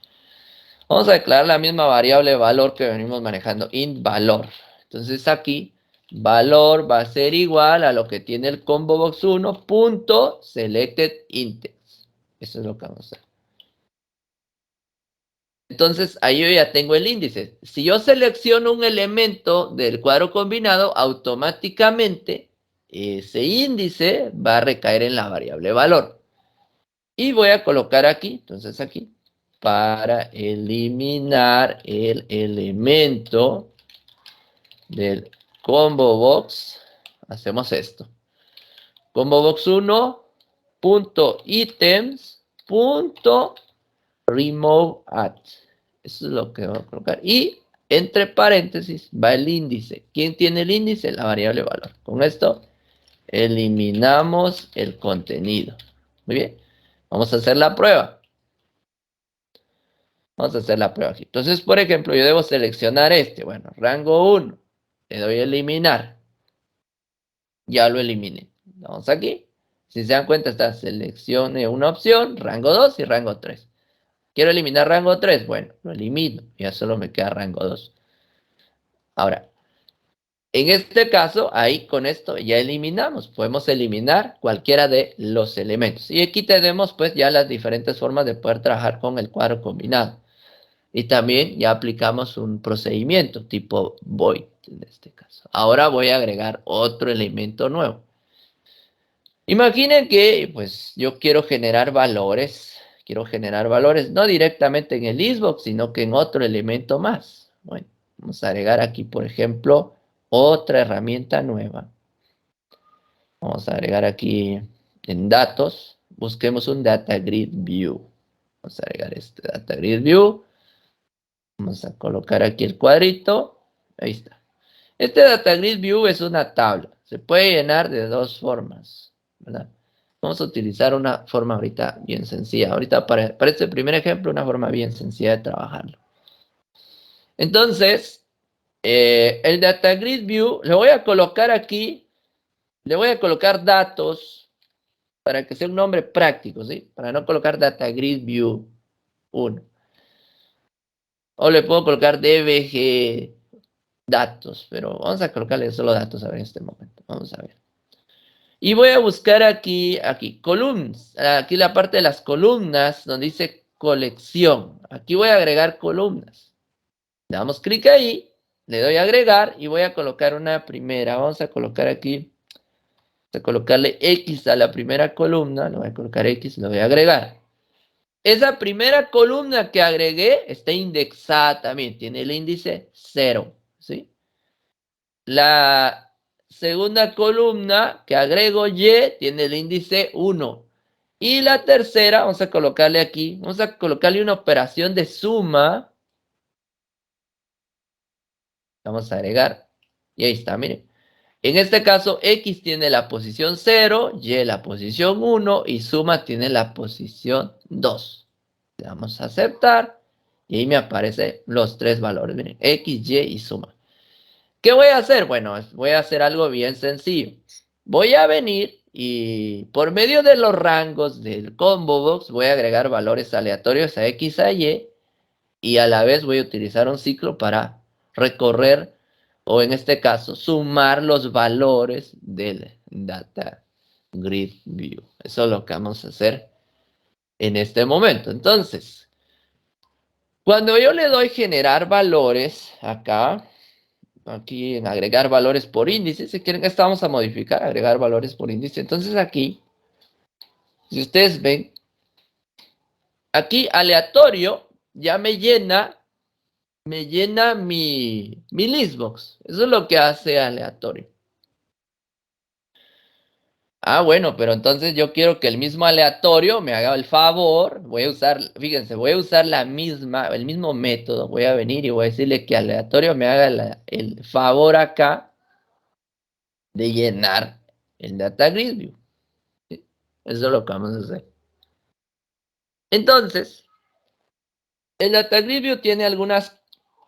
Vamos a declarar la misma variable valor que venimos manejando, int valor. Entonces aquí, valor va a ser igual a lo que tiene el combo box 1, punto selected index. Eso es lo que vamos a hacer. Entonces, ahí yo ya tengo el índice. Si yo selecciono un elemento del cuadro combinado, automáticamente ese índice va a recaer en la variable valor. Y voy a colocar aquí, entonces aquí, para eliminar el elemento del combo box, hacemos esto. Combo box 1, punto items, punto remove at. Eso es lo que voy a colocar. Y entre paréntesis va el índice. ¿Quién tiene el índice? La variable valor. Con esto eliminamos el contenido. Muy bien. Vamos a hacer la prueba. Vamos a hacer la prueba aquí. Entonces, por ejemplo, yo debo seleccionar este. Bueno, rango 1. Le doy a eliminar. Ya lo eliminé. Vamos aquí. Si se dan cuenta, está seleccione una opción, rango 2 y rango 3. Quiero eliminar rango 3. Bueno, lo elimino. Ya solo me queda rango 2. Ahora, en este caso, ahí con esto ya eliminamos. Podemos eliminar cualquiera de los elementos. Y aquí tenemos pues ya las diferentes formas de poder trabajar con el cuadro combinado. Y también ya aplicamos un procedimiento tipo void en este caso. Ahora voy a agregar otro elemento nuevo. Imaginen que pues yo quiero generar valores. Quiero generar valores no directamente en el listbox, sino que en otro elemento más. Bueno, vamos a agregar aquí, por ejemplo, otra herramienta nueva. Vamos a agregar aquí en datos. Busquemos un data grid view. Vamos a agregar este data grid view. Vamos a colocar aquí el cuadrito. Ahí está. Este data grid view es una tabla. Se puede llenar de dos formas, ¿verdad? Vamos a utilizar una forma ahorita bien sencilla. Ahorita para este primer ejemplo, una forma bien sencilla de trabajarlo. Entonces, el data grid view, le voy a colocar aquí, le voy a colocar datos para que sea un nombre práctico, ¿sí? Para no colocar data grid view 1. O le puedo colocar dbg datos, pero vamos a colocarle solo datos a ver en este momento. Vamos a ver. Y voy a buscar aquí, columnas. Aquí la parte de las columnas donde dice colección. Aquí voy a agregar columnas. Le damos clic ahí, le doy a agregar y voy a colocar una primera. Vamos a colocar aquí, vamos a colocarle X a la primera columna. Le voy a colocar X, lo voy a agregar. Esa primera columna que agregué está indexada también. Tiene el índice 0, ¿sí? La segunda columna que agrego Y tiene el índice 1. Y la tercera, vamos a colocarle aquí, vamos a colocarle una operación de suma. Vamos a agregar. Y ahí está, miren. En este caso, X tiene la posición 0, Y la posición 1 y suma tiene la posición 2. Le damos a aceptar y ahí me aparecen los tres valores, miren, X, Y y suma. ¿Qué voy a hacer? Bueno, voy a hacer algo bien sencillo. Voy a venir y por medio de los rangos del combo box voy a agregar valores aleatorios a X, a y a la vez voy a utilizar un ciclo para recorrer o en este caso sumar los valores del data grid view. Eso es lo que vamos a hacer en este momento. Entonces, cuando yo le doy generar valores acá, aquí en agregar valores por índice, si quieren, esta vamos a modificar, agregar valores por índice. Entonces aquí, si ustedes ven, aquí aleatorio ya me llena mi listbox. Eso es lo que hace aleatorio. Ah, bueno, pero entonces yo quiero que el mismo aleatorio me haga el favor. Voy a usar, fíjense, voy a usar el mismo método. Voy a venir y voy a decirle que aleatorio me haga el favor acá de llenar el data grid view. ¿Sí? Eso es lo que vamos a hacer. Entonces, el data grid view tiene algunas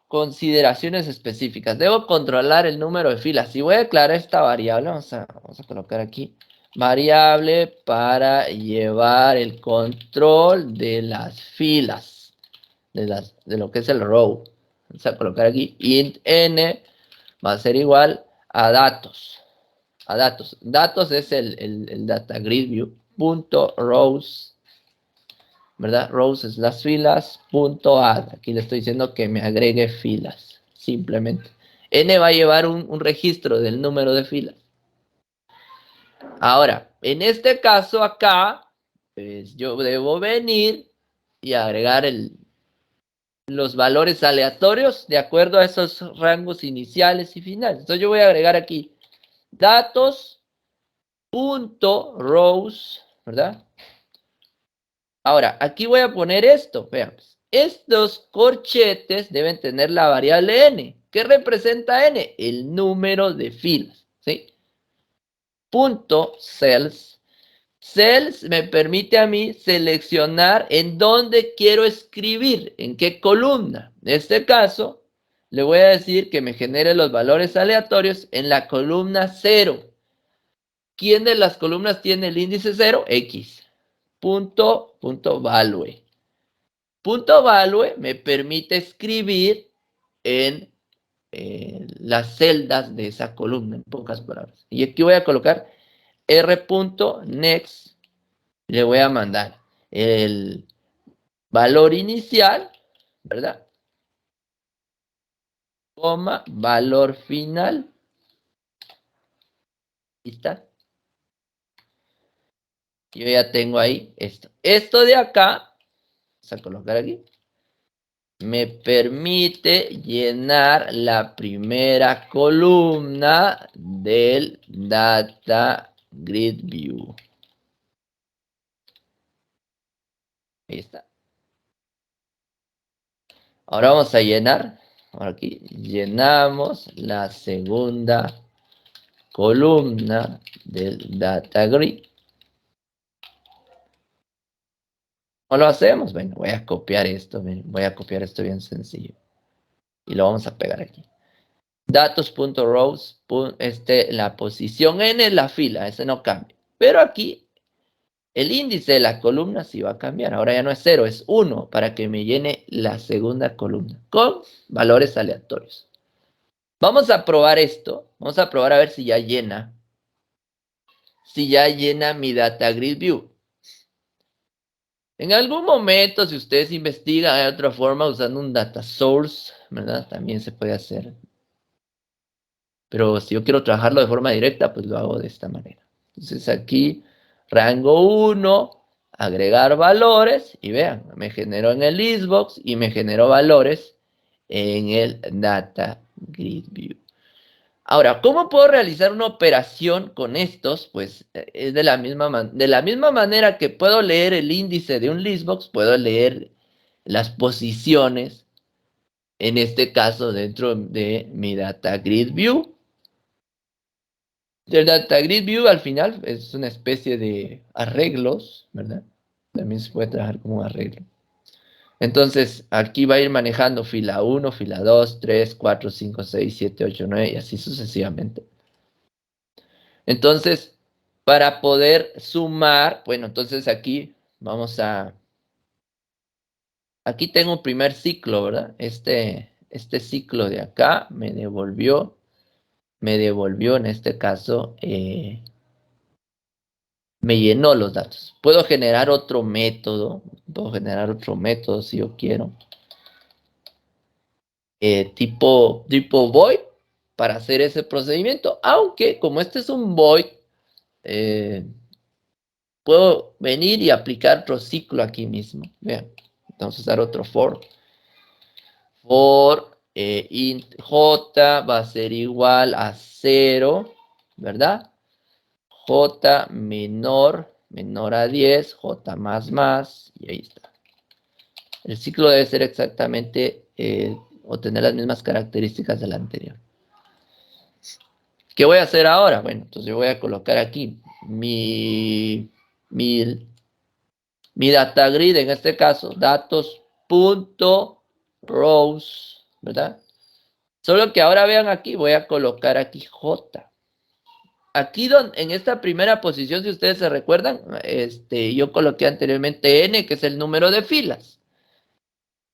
consideraciones específicas. Debo controlar el número de filas. Si voy a declarar esta variable, vamos a colocar aquí, variable para llevar el control de las filas, de lo que es el row. Vamos a colocar aquí, int n va a ser igual a datos. Datos es el data grid view, punto rows, ¿verdad? Rows es las filas, punto add. Aquí le estoy diciendo que me agregue filas, simplemente. N va a llevar un registro del número de filas. Ahora, en este caso acá, pues yo debo venir y agregar los valores aleatorios de acuerdo a esos rangos iniciales y finales. Entonces yo voy a agregar aquí datos, punto rows, ¿verdad? Ahora, aquí voy a poner esto, veamos. Estos corchetes deben tener la variable n. ¿Qué representa n? El número de filas, ¿sí? Punto cells. Cells me permite a mí seleccionar en dónde quiero escribir, en qué columna. En este caso, le voy a decir que me genere los valores aleatorios en la columna 0. ¿Quién de las columnas tiene el índice 0? X. Punto value. Punto value me permite escribir en las celdas de esa columna, en pocas palabras. Y aquí voy a colocar r.next. Le voy a mandar el valor inicial, ¿verdad? Coma, valor final. Ahí está. Yo ya tengo ahí esto. Esto de acá, vamos a colocar aquí, me permite llenar la primera columna del Data Grid View. Ahí está. Ahora vamos a llenar. Ahora aquí llenamos la segunda columna del Data Grid. ¿Cómo lo hacemos? Bueno, voy a copiar esto. Voy a copiar esto bien sencillo. Y lo vamos a pegar aquí. Datos.rows, la posición n en la fila, ese no cambia. Pero aquí el índice de la columna sí va a cambiar. Ahora ya no es 0, es 1 para que me llene la segunda columna con valores aleatorios. Vamos a probar esto. Vamos a probar a ver si ya llena. Si ya llena mi Data Grid View. En algún momento, si ustedes investigan, hay otra forma usando un data source, ¿verdad? También se puede hacer. Pero si yo quiero trabajarlo de forma directa, pues lo hago de esta manera. Entonces aquí, rango 1, agregar valores, y vean, me generó en el listbox y me generó valores en el data grid view. Ahora, ¿cómo puedo realizar una operación con estos? Pues es de la misma manera que puedo leer el índice de un listbox, puedo leer las posiciones, en este caso dentro de mi data grid view. El data grid view al final es una especie de arreglos, ¿verdad? También se puede trabajar como arreglo. Entonces, aquí va a ir manejando fila 1, fila 2, 3, 4, 5, 6, 7, 8, 9 y así sucesivamente. Entonces, para poder sumar, bueno, entonces aquí vamos a... Aquí tengo un primer ciclo, ¿verdad? Este ciclo de acá me devolvió en este caso, me llenó los datos. Puedo generar otro método si yo quiero. Tipo void para hacer ese procedimiento, aunque como este es un void, puedo venir y aplicar otro ciclo aquí mismo. Vean, vamos a usar otro for. For int j va a ser igual a 0, ¿verdad? J menor a 10, J más, y ahí está. El ciclo debe ser exactamente o tener las mismas características del anterior. ¿Qué voy a hacer ahora? Bueno, entonces yo voy a colocar aquí mi data grid, en este caso, datos.rows, ¿verdad? Solo que ahora vean aquí, voy a colocar aquí J. Aquí en esta primera posición, si ustedes se recuerdan, yo coloqué anteriormente N, que es el número de filas.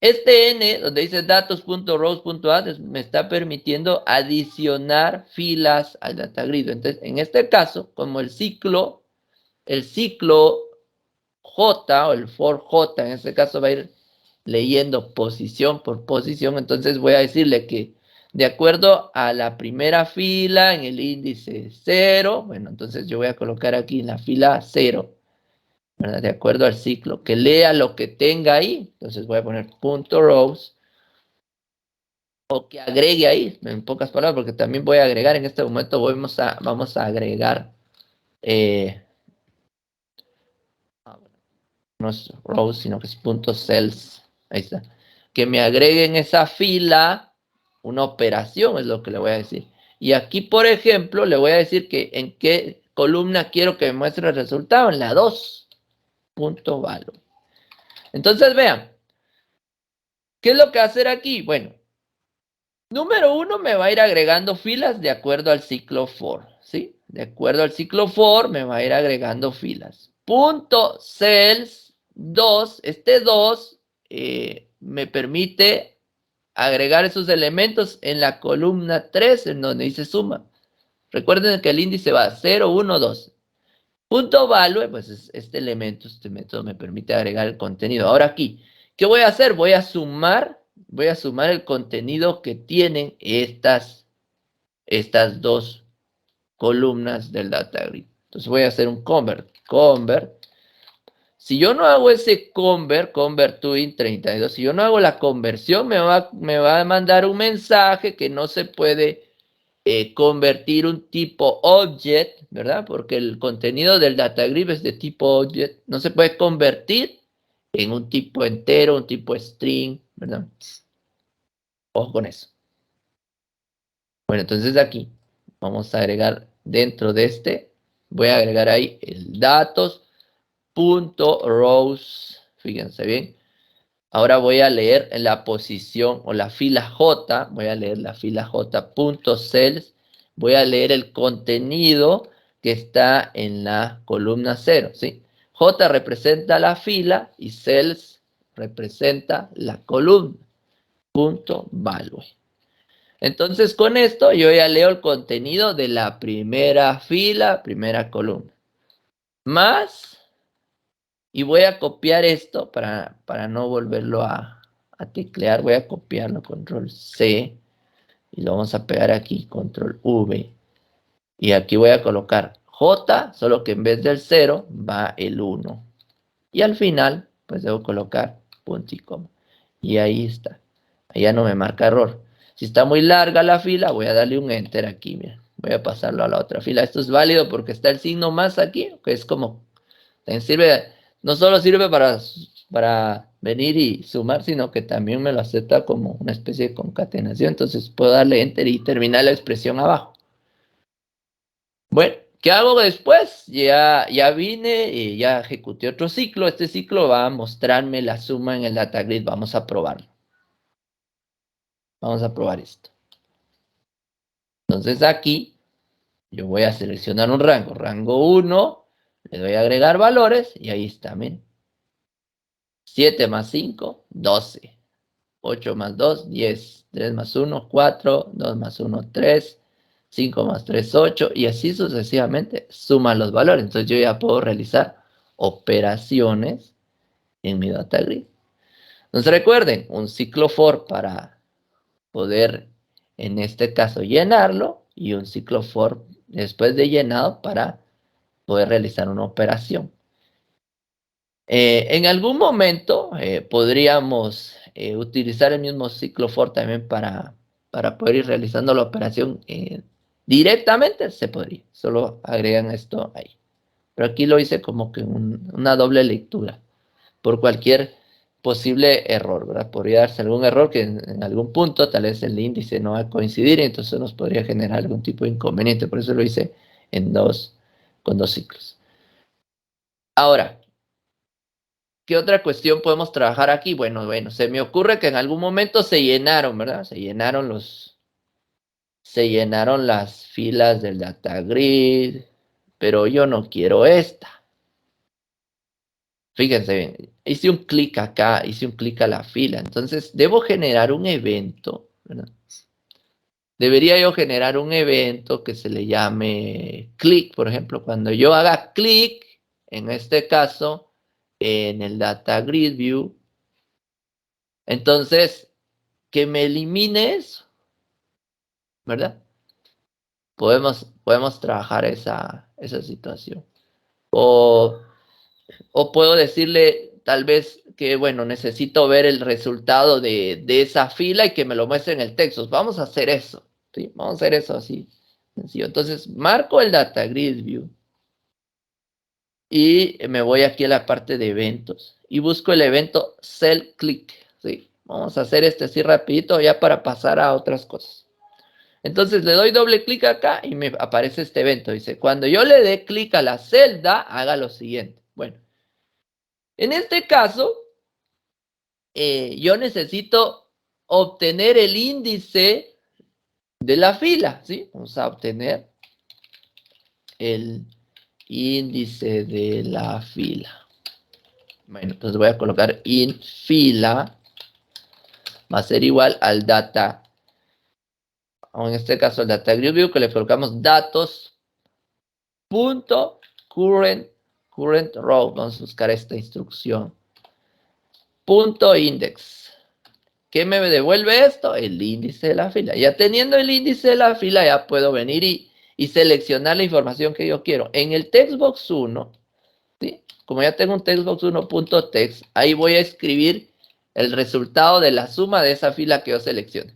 Este N, donde dice datos.rows.add, me está permitiendo adicionar filas al data grid. Entonces, en este caso, como el ciclo J o el for J, en este caso va a ir leyendo posición por posición, entonces voy a decirle que de acuerdo a la primera fila en el índice 0, bueno, entonces yo voy a colocar aquí en la fila 0, ¿verdad? De acuerdo al ciclo, que lea lo que tenga ahí, entonces voy a poner punto rows, o que agregue ahí, en pocas palabras, porque también voy a agregar, en este momento vamos a agregar, no es rows, sino que es punto cells, ahí está, que me agregue en esa fila una operación, es lo que le voy a decir. Y aquí, por ejemplo, le voy a decir que en qué columna quiero que me muestre el resultado, en la 2, punto value. Entonces, vean, ¿qué es lo que va a hacer aquí? Bueno, número 1 me va a ir agregando filas de acuerdo al ciclo for, ¿sí? De acuerdo al ciclo for me va a ir agregando filas. Punto cells 2, este 2 me permite agregar esos elementos en la columna 3, en donde dice suma. Recuerden que el índice va 0, 1, 2. Punto value, pues es este método me permite agregar el contenido. Ahora aquí, ¿qué voy a hacer? Voy a sumar el contenido que tienen estas dos columnas del data grid. Entonces voy a hacer un convert. Si yo no hago ese convert to int 32, si yo no hago la conversión, me va a mandar un mensaje que no se puede convertir un tipo object, ¿verdad? Porque el contenido del data grid es de tipo object, no se puede convertir en un tipo entero, un tipo string, ¿verdad? Ojo con eso. Bueno, entonces aquí vamos a agregar dentro de voy a agregar ahí el datos.rows, fíjense bien. Ahora voy a leer en la posición o la fila J, voy a leer la fila J.cells, voy a leer el contenido que está en la columna 0, ¿sí? J representa la fila y cells representa la columna, punto value. Entonces con esto yo ya leo el contenido de la primera fila, primera columna. Más, y voy a copiar esto para no volverlo a teclear, voy a copiarlo, control C, y lo vamos a pegar aquí, control V. Y aquí voy a colocar J, solo que en vez del 0 va el 1. Y al final, pues debo colocar punto y coma. Y ahí está. Ahí ya no me marca error. Si está muy larga la fila, voy a darle un enter aquí, mira. Voy a pasarlo a la otra fila. Esto es válido porque está el signo más aquí, que es como, no solo sirve para venir y sumar, sino que también me lo acepta como una especie de concatenación. Entonces puedo darle enter y terminar la expresión abajo. Bueno, ¿qué hago después? Ya vine y ya ejecuté otro ciclo. Este ciclo va a mostrarme la suma en el data grid. Vamos a probarlo. Vamos a probar esto. Entonces aquí yo voy a seleccionar un rango. Rango 1. Le doy a agregar valores y ahí está, miren. 7 más 5, 12. 8 más 2, 10. 3 más 1, 4. 2 más 1, 3. 5 más 3, 8. Y así sucesivamente suman los valores. Entonces yo ya puedo realizar operaciones en mi data grid. Entonces recuerden, un ciclo for para poder, en este caso, llenarlo, y un ciclo for después de llenado para poder realizar una operación. En algún momento podríamos utilizar el mismo ciclo for también para poder ir realizando la operación directamente, se podría, solo agregan esto ahí. Pero aquí lo hice como que una doble lectura, por cualquier posible error, ¿verdad? Podría darse algún error que en algún punto tal vez el índice no va a coincidir y entonces nos podría generar algún tipo de inconveniente, por eso lo hice con dos ciclos. Ahora, ¿Qué otra cuestión podemos trabajar aquí? Bueno, se me ocurre que en algún momento se llenaron, ¿verdad? Se llenaron las filas del data grid, pero yo no quiero esta. Fíjense bien, hice un clic acá, hice un clic a la fila, entonces debo generar un evento, ¿verdad? Debería yo generar un evento que se le llame click, por ejemplo, cuando yo haga clic, en este caso, en el data grid view, entonces que me elimine eso, ¿verdad? Podemos trabajar esa situación. O puedo decirle tal vez que, bueno, necesito ver el resultado de esa fila y que me lo muestre en el texto. Vamos a hacer eso, ¿sí? Vamos a hacer eso así, sencillo. Entonces, marco el data grid view y me voy aquí a la parte de eventos y busco el evento cell click, ¿sí? Vamos a hacer este así rapidito ya para pasar a otras cosas. Entonces le doy doble clic acá y me aparece este evento. Dice, cuando yo le dé clic a la celda, haga lo siguiente. Bueno, en este caso, yo necesito obtener el índice de la fila, ¿sí? Vamos a obtener el índice de la fila. Bueno, entonces voy a colocar in fila, va a ser igual al data, o en este caso el data grid view, que le colocamos datos punto current row. Vamos a buscar esta instrucción. Punto index. ¿Qué me devuelve esto? El índice de la fila. Ya teniendo el índice de la fila, ya puedo venir y seleccionar la información que yo quiero. En el textbox 1, ¿sí? Como ya tengo un textbox 1.text, ahí voy a escribir el resultado de la suma de esa fila que yo seleccione.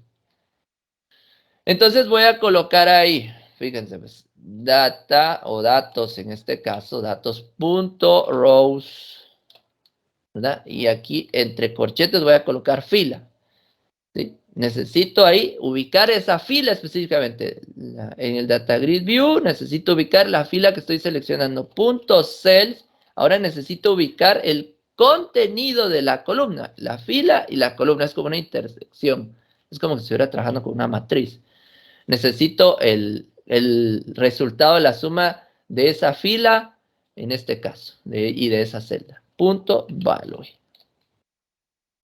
Entonces voy a colocar ahí, fíjense, pues, data o datos, en este caso, datos.rows, ¿verdad? Y aquí entre corchetes voy a colocar fila. ¿Sí? Necesito ahí ubicar esa fila específicamente. En el data grid view necesito ubicar la fila que estoy seleccionando. Punto cells. Ahora necesito ubicar el contenido de la columna. La fila y la columna es como una intersección. Es como si estuviera trabajando con una matriz. Necesito el resultado de la suma de esa fila, en este caso, y de esa celda. Punto value.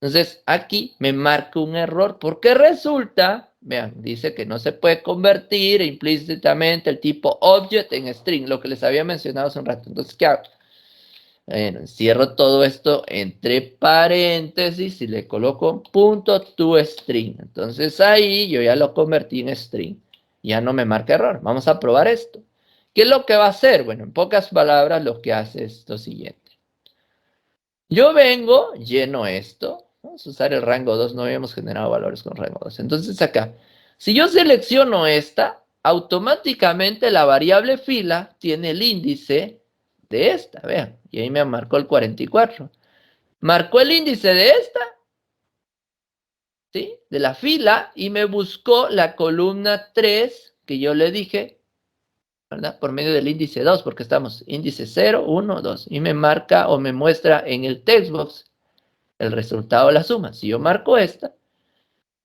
Entonces, aquí me marca un error porque resulta, vean, dice que no se puede convertir implícitamente el tipo object en string, lo que les había mencionado hace un rato. Entonces, ¿qué hago? Bueno, encierro todo esto entre paréntesis y le coloco punto toString. Entonces, ahí yo ya lo convertí en string. Ya no me marca error. Vamos a probar esto. ¿Qué es lo que va a hacer? Bueno, en pocas palabras, lo que hace es lo siguiente. Yo vengo, lleno esto. Vamos a usar el rango 2. No habíamos generado valores con rango 2. Entonces acá, si yo selecciono esta, automáticamente la variable fila tiene el índice de esta. Vean, y ahí me marcó el 44. Marcó el índice de esta, ¿sí? De la fila, y me buscó la columna 3 que yo le dije, ¿verdad? Por medio del índice 2, porque estamos índice 0, 1, 2. Y me marca o me muestra en el textbox el resultado de la suma. Si yo marco esta,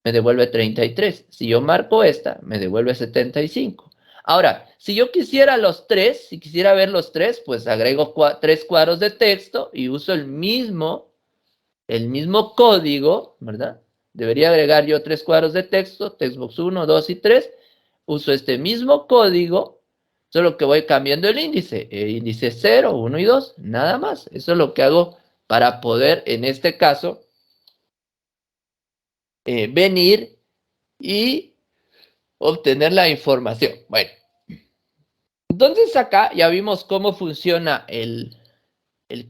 me devuelve 33. Si yo marco esta, me devuelve 75. Ahora, si yo quisiera los tres, si quisiera ver los tres, pues agrego 3 cuadros de texto y uso el mismo código, ¿verdad? Debería agregar yo 3 cuadros de texto, textbox 1, 2 y 3. Uso este mismo código, solo que voy cambiando el índice 0, 1 y 2, nada más. Eso es lo que hago para poder, en este caso, venir y obtener la información. Bueno, entonces acá ya vimos cómo funciona el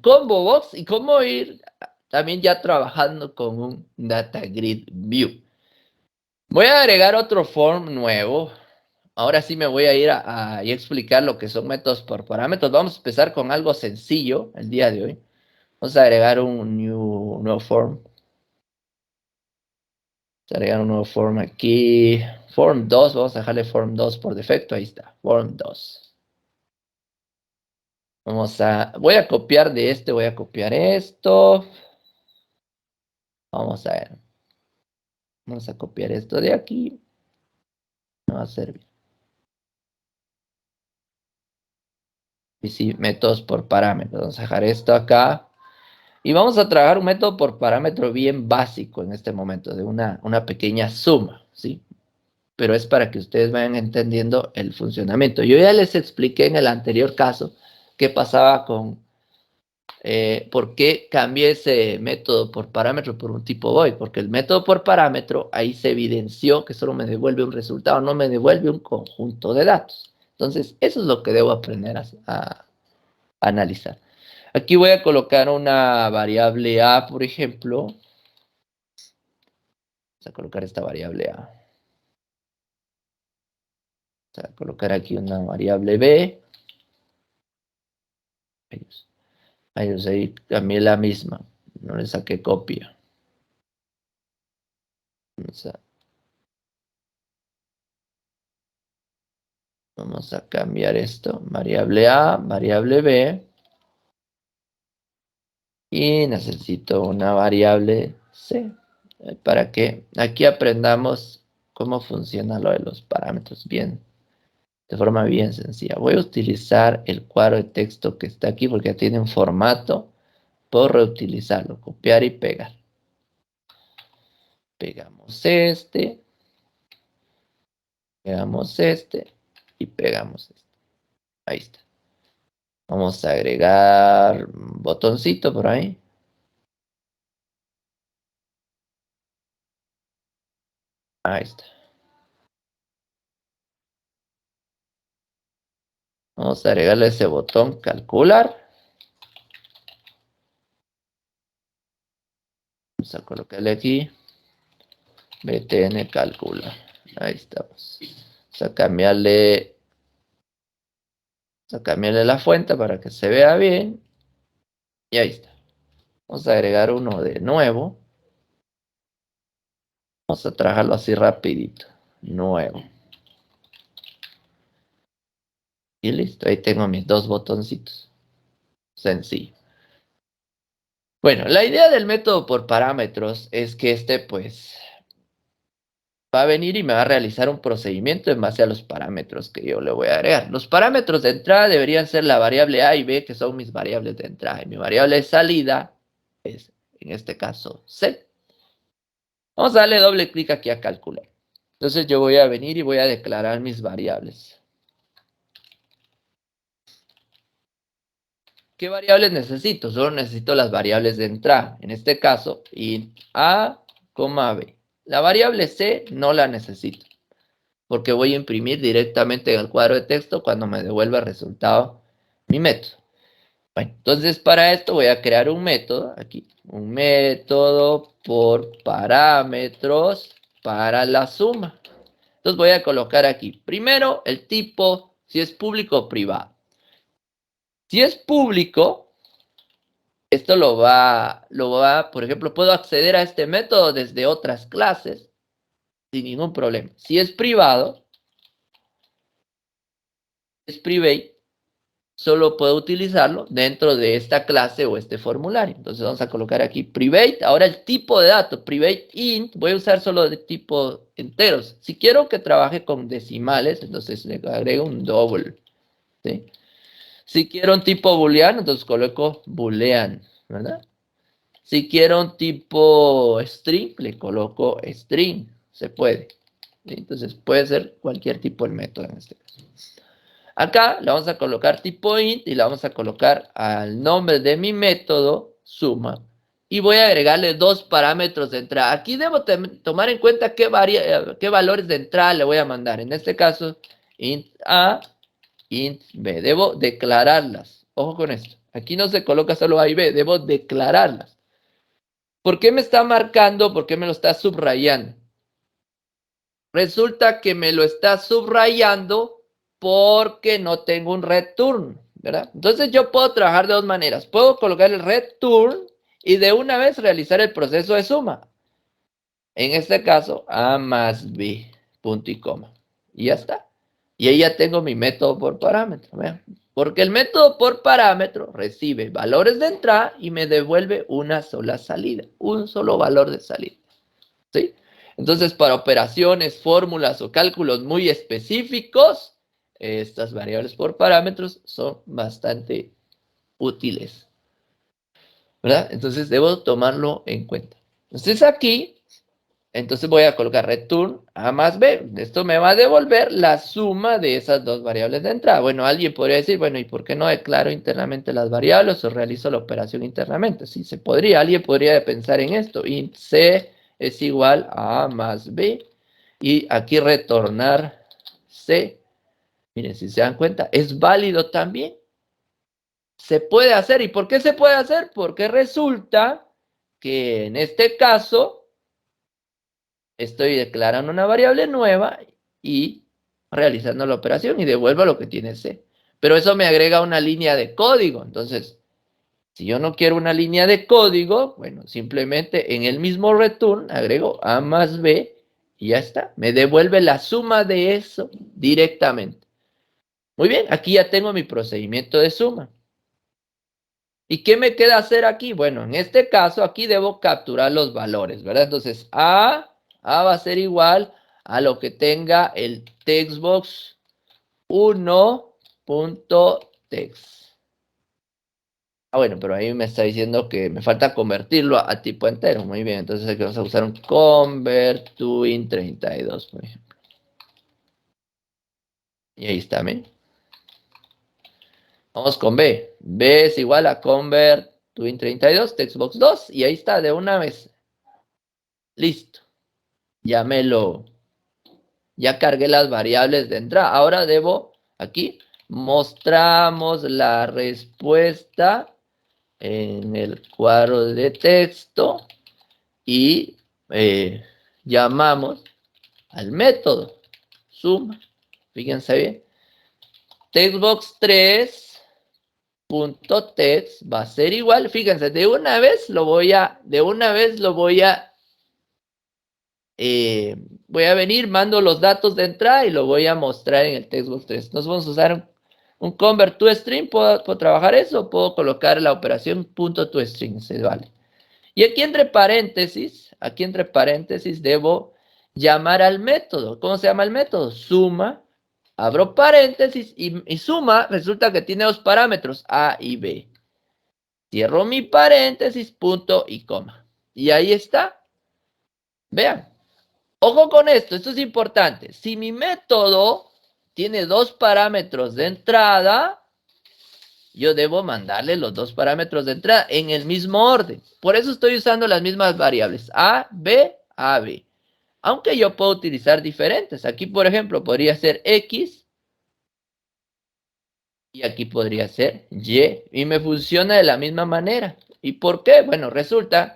combo box y cómo ir también ya trabajando con un data grid view. Voy a agregar otro form nuevo. Ahora sí me voy a ir a explicar lo que son métodos por parámetros. Vamos a empezar con algo sencillo el día de hoy. Vamos a agregar un nuevo form. Vamos a agregar un nuevo form aquí. Form 2, vamos a dejarle form 2 por defecto. Ahí está, form 2. Voy a copiar de este, voy a copiar esto. Vamos a ver. Vamos a copiar esto de aquí. No va a servir. Y sí, métodos por parámetros. Vamos a dejar esto acá. Y vamos a trabajar un método por parámetro bien básico en este momento, de una pequeña suma, ¿sí? Pero es para que ustedes vayan entendiendo el funcionamiento. Yo ya les expliqué en el anterior caso qué pasaba con, por qué cambié ese método por parámetro por un tipo void, porque el método por parámetro ahí se evidenció que solo me devuelve un resultado, no me devuelve un conjunto de datos. Entonces, eso es lo que debo aprender a analizar. Aquí voy a colocar una variable A, por ejemplo. Vamos a colocar esta variable A. Vamos a colocar aquí una variable B. Ahí cambié la misma. No le saqué copia. Vamos a cambiar esto. Variable A, variable B. Y necesito una variable C. Para que aquí aprendamos cómo funciona lo de los parámetros bien, de forma bien sencilla. Voy a utilizar el cuadro de texto que está aquí porque ya tiene un formato. Puedo reutilizarlo, copiar y pegar. Pegamos este y pegamos este. Ahí está. Vamos a agregar un botoncito por ahí. Ahí está. Vamos a agregarle ese botón calcular. Vamos a colocarle aquí btn calcula. Ahí estamos. Vamos a cambiarle la fuente para que se vea bien. Y ahí está. Vamos a agregar uno de nuevo. Vamos a trabajarlo así rapidito. Nuevo. Y listo. Ahí tengo mis dos botoncitos. Sencillo. Bueno, la idea del método por parámetros es que pues, va a venir y me va a realizar un procedimiento en base a los parámetros que yo le voy a agregar. Los parámetros de entrada deberían ser la variable A y B, que son mis variables de entrada. Y mi variable de salida es, en este caso, C. Vamos a darle doble clic aquí a calcular. Entonces yo voy a venir y voy a declarar mis variables. ¿Qué variables necesito? Solo necesito las variables de entrada. En este caso, int A, B. La variable C no la necesito, porque voy a imprimir directamente en el cuadro de texto cuando me devuelva el resultado mi método. Bueno, entonces para esto voy a crear un método aquí. Un método por parámetros para la suma. Entonces voy a colocar aquí, primero el tipo, si es público o privado. Si es público, esto por ejemplo, puedo acceder a este método desde otras clases sin ningún problema. Si es privado, es private, solo puedo utilizarlo dentro de esta clase o este formulario. Entonces vamos a colocar aquí private. Ahora el tipo de datos, private int, voy a usar solo de tipo enteros. Si quiero que trabaje con decimales, entonces le agrego un double. ¿Sí? Si quiero un tipo booleano, entonces coloco boolean, ¿verdad? Si quiero un tipo string, le coloco string. Se puede. ¿Sí? Entonces puede ser cualquier tipo de método en este caso. Acá le vamos a colocar tipo int y le vamos a colocar al nombre de mi método suma. Y voy a agregarle dos parámetros de entrada. Aquí debo tomar en cuenta qué valores de entrada le voy a mandar. En este caso, int A, int B. Debo declararlas. Ojo con esto. Aquí no se coloca solo A y B. Debo declararlas. ¿Por qué me está marcando? ¿Por qué me lo está subrayando? Resulta que me lo está subrayando porque no tengo un return, ¿verdad? Entonces yo puedo trabajar de dos maneras. Puedo colocar el return y de una vez realizar el proceso de suma. En este caso, A más B, punto y coma. Y ya está. Y ahí ya tengo mi método por parámetro. ¿Vean? Porque el método por parámetro recibe valores de entrada y me devuelve una sola salida, un solo valor de salida. ¿Sí? Entonces, para operaciones, fórmulas o cálculos muy específicos, estas variables por parámetros son bastante útiles, ¿verdad? Entonces, debo tomarlo en cuenta. Entonces, aquí, entonces voy a colocar return A más B. Esto me va a devolver la suma de esas dos variables de entrada. Bueno, alguien podría decir, bueno, ¿y por qué no declaro internamente las variables o realizo la operación internamente? Sí, se podría. Alguien podría pensar en esto. Int C es igual a A más B. Y aquí retornar C. Miren, si se dan cuenta, es válido también. Se puede hacer. ¿Y por qué se puede hacer? Porque resulta que en este caso estoy declarando una variable nueva y realizando la operación y devuelvo lo que tiene C. Pero eso me agrega una línea de código. Entonces, si yo no quiero una línea de código, bueno, simplemente en el mismo return agrego A más B y ya está. Me devuelve la suma de eso directamente. Muy bien, aquí ya tengo mi procedimiento de suma. ¿Y qué me queda hacer aquí? Bueno, en este caso aquí debo capturar los valores, ¿verdad? Entonces, A va a ser igual a lo que tenga el textbox 1.text. Bueno, pero ahí me está diciendo que me falta convertirlo a tipo entero. Muy bien, entonces aquí vamos a usar un convert to int 32, por ejemplo. Y ahí está, ¿ven? Vamos con B. B es igual a convert to int 32, textbox 2. Y ahí está, de una vez. Listo. Ya ya cargué las variables de entrada. Ahora debo, aquí, mostramos la respuesta en el cuadro de texto y llamamos al método suma. Fíjense bien. Textbox3.text va a ser igual. Fíjense, de una vez lo voy a voy a venir, mando los datos de entrada y lo voy a mostrar en el textbox 3. Nos vamos a usar un convert to string. ¿Puedo trabajar eso? Puedo colocar la operación punto to string, se vale. Y aquí entre paréntesis, debo llamar al método. ¿Cómo se llama el método? Suma, abro paréntesis y suma resulta que tiene dos parámetros, A y B. Cierro mi paréntesis, punto y coma. Y ahí está. Vean. Ojo con esto es importante. Si mi método tiene dos parámetros de entrada, yo debo mandarle los dos parámetros de entrada en el mismo orden. Por eso estoy usando las mismas variables, A, B, A, B. Aunque yo puedo utilizar diferentes. Aquí, por ejemplo, podría ser X y aquí podría ser Y. Y me funciona de la misma manera. ¿Y por qué? Bueno, resulta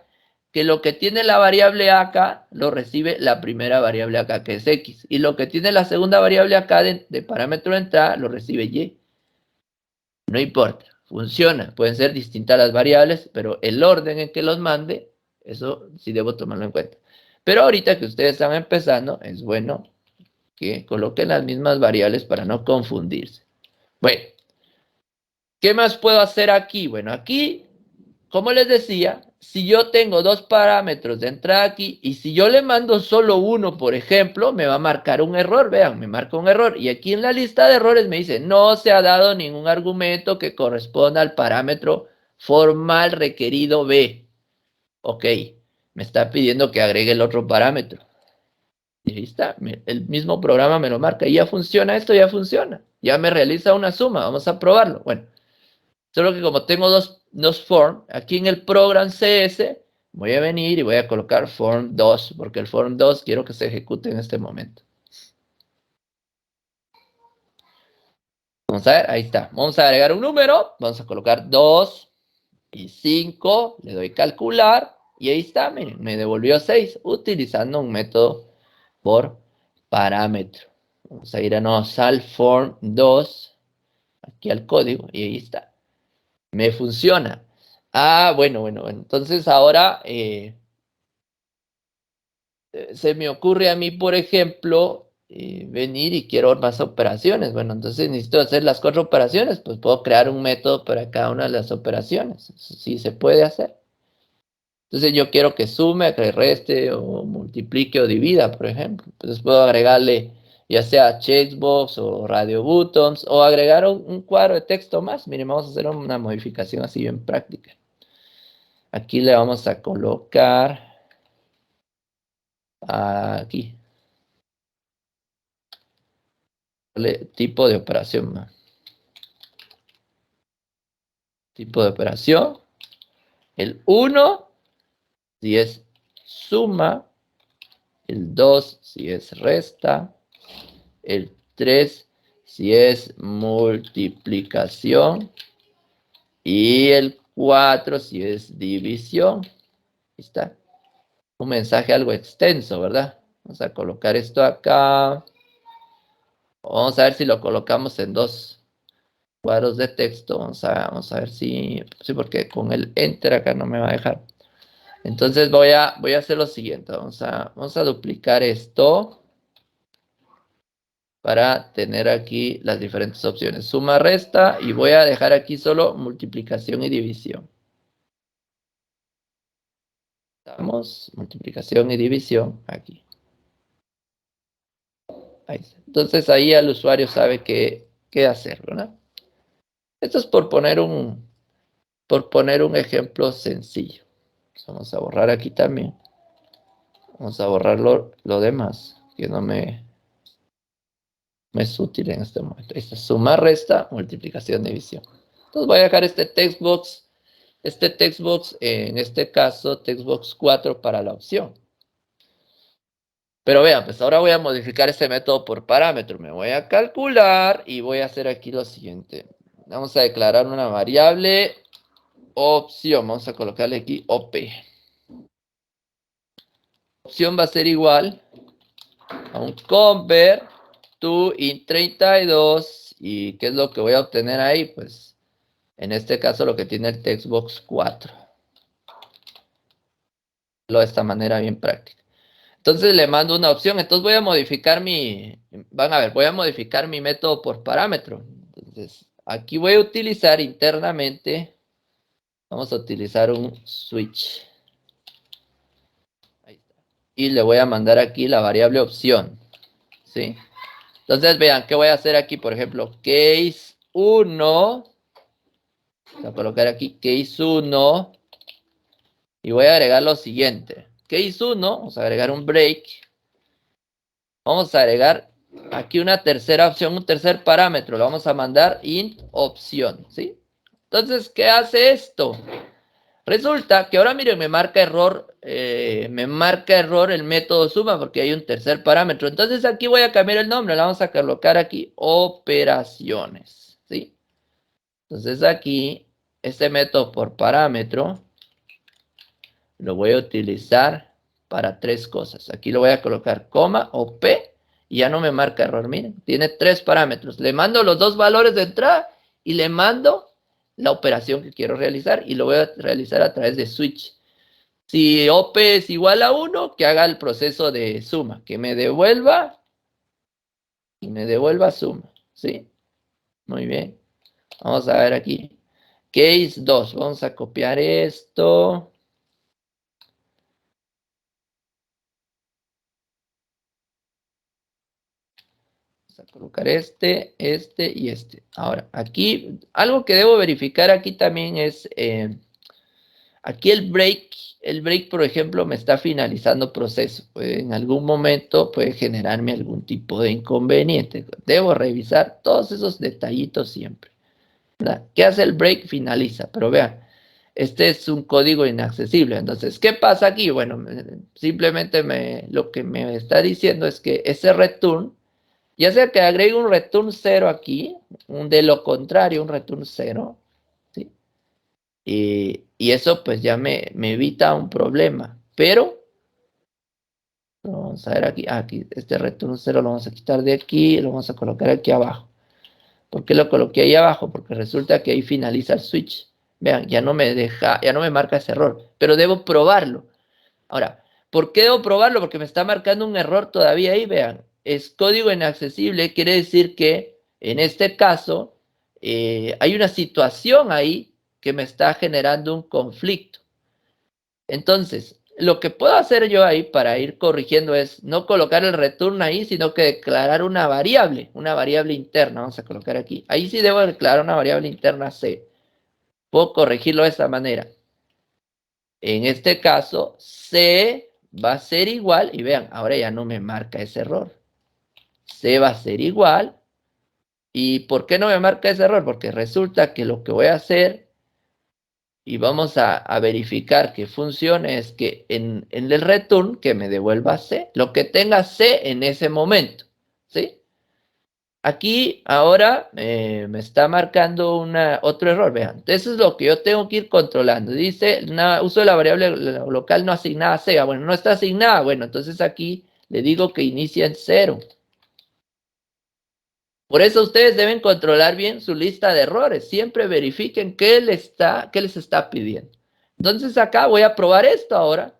que lo que tiene la variable acá lo recibe la primera variable acá, que es X. Y lo que tiene la segunda variable acá de parámetro de entrada lo recibe Y. No importa, funciona. Pueden ser distintas las variables, pero el orden en que los mande, eso sí debo tomarlo en cuenta. Pero ahorita que ustedes están empezando, es bueno que coloquen las mismas variables para no confundirse. Bueno, ¿qué más puedo hacer aquí? Bueno, aquí, como les decía, si yo tengo dos parámetros de entrada aquí y si yo le mando solo uno, por ejemplo, me va a marcar un error. Vean, me marca un error. Y aquí en la lista de errores me dice, no se ha dado ningún argumento que corresponda al parámetro formal requerido B. Ok, me está pidiendo que agregue el otro parámetro. Y ahí está, el mismo programa me lo marca. Y ya funciona esto, ya funciona. Ya me realiza una suma. Vamos a probarlo. Bueno. Solo que como tengo dos form, aquí en el program CS, voy a venir y voy a colocar form 2, porque el form 2 quiero que se ejecute en este momento. Vamos a ver, ahí está. Vamos a agregar un número, vamos a colocar 2 y 5, le doy calcular, y ahí está, miren, me devolvió 6, utilizando un método por parámetro. Vamos a ir al form 2, aquí al código, y ahí está. Me funciona. Bueno. Entonces ahora se me ocurre a mí, por ejemplo, venir y quiero más operaciones. Bueno, entonces necesito hacer las 4 operaciones, pues puedo crear un método para cada una de las operaciones. Eso sí se puede hacer. Entonces yo quiero que sume, que reste o multiplique o divida, por ejemplo. Entonces puedo agregarle ya sea checkbox o radio buttons o agregar un cuadro de texto más. Miren, vamos a hacer una modificación así bien práctica. Aquí le vamos a colocar aquí tipo de operación, ¿no? Tipo de operación. El 1 si es suma, el 2 si es resta, el 3 si es multiplicación y el 4 si es división. Ahí está. Un mensaje algo extenso, ¿verdad? Vamos a colocar esto acá. Vamos a ver si lo colocamos en 2 cuadros de texto. Vamos a ver si... Sí, porque con el enter acá no me va a dejar. Entonces voy a hacer lo siguiente. Vamos a duplicar esto para tener aquí las diferentes opciones. Suma, resta y voy a dejar aquí solo multiplicación y división. Damos multiplicación y división aquí. Ahí está. Entonces ahí el usuario sabe qué hacer, ¿verdad? Esto es por poner un ejemplo sencillo. Vamos a borrar aquí también. Vamos a borrar lo demás, que no me es útil en este momento. Ahí está, suma, resta, multiplicación, división. Entonces voy a dejar este textbox, en este caso, textbox 4 para la opción. Pero vean, pues ahora voy a modificar este método por parámetro. Me voy a calcular y voy a hacer aquí lo siguiente. Vamos a declarar una variable opción. Vamos a colocarle aquí OP. Opción va a ser igual a un convert to int32. ¿Y qué es lo que voy a obtener ahí? Pues en este caso lo que tiene el textbox 4. De esta manera bien práctica. Entonces le mando una opción. Entonces voy a modificar van a ver, voy a modificar mi método por parámetro. Entonces aquí voy a utilizar internamente, vamos a utilizar un switch. Ahí está. Y le voy a mandar aquí la variable opción. ¿Sí? Entonces vean, ¿qué voy a hacer aquí? Por ejemplo, case 1. Voy a colocar aquí case 1. Y voy a agregar lo siguiente. Case 1, vamos a agregar un break. Vamos a agregar aquí una tercera opción, un tercer parámetro. Lo vamos a mandar int opción, ¿sí? Entonces, ¿qué hace esto? Resulta que ahora, miren, me marca error el método suma porque hay un tercer parámetro. Entonces, aquí voy a cambiar el nombre. Le vamos a colocar aquí operaciones, ¿sí? Entonces, aquí, este método por parámetro lo voy a utilizar para 3 cosas. Aquí lo voy a colocar coma o P y ya no me marca error. Miren, tiene 3 parámetros. Le mando los 2 valores de entrada y le mando la operación que quiero realizar y lo voy a realizar a través de switch. Si OP es igual a 1, que haga el proceso de suma, que me devuelva suma, ¿sí? Muy bien. Vamos a ver aquí. Case 2. Vamos a copiar esto. A colocar este y este. Ahora, aquí, algo que debo verificar aquí también es, aquí el break, por ejemplo, me está finalizando proceso. En algún momento puede generarme algún tipo de inconveniente. Debo revisar todos esos detallitos siempre, ¿verdad? ¿Qué hace el break? Finaliza, pero vean, este es un código inaccesible. Entonces, ¿qué pasa aquí? Bueno, simplemente lo que me está diciendo es que ese return, ya sea que agregue un return 0 aquí, de lo contrario, un return 0, ¿sí? Y eso pues ya me evita un problema. Pero, vamos a ver aquí, este return 0 lo vamos a quitar de aquí, lo vamos a colocar aquí abajo. ¿Por qué lo coloqué ahí abajo? Porque resulta que ahí finaliza el switch. Vean, ya no me marca ese error, pero debo probarlo. Ahora, ¿por qué debo probarlo? Porque me está marcando un error todavía ahí, vean. es código inaccesible, quiere decir que en este caso hay una situación ahí que me está generando un conflicto. Entonces, lo que puedo hacer yo ahí para ir corrigiendo es no colocar el return ahí, sino que declarar una variable interna. Vamos a colocar aquí. Ahí sí debo declarar una variable interna C. Puedo corregirlo de esta manera. En este caso, C va a ser igual, y vean, ahora ya no me marca ese error. C va a ser igual. ¿Y por qué no me marca ese error? Porque resulta que lo que voy a hacer, y vamos a verificar que funcione, es que en el return que me devuelva C, lo que tenga C en ese momento, ¿sí? Aquí ahora me está marcando otro error, vean. Eso es lo que yo tengo que ir controlando. Dice, uso de la variable local no asignada C. Bueno, no está asignada. Bueno, entonces aquí le digo que inicia en 0. Por eso ustedes deben controlar bien su lista de errores. Siempre verifiquen qué les está pidiendo. Entonces acá voy a probar esto ahora.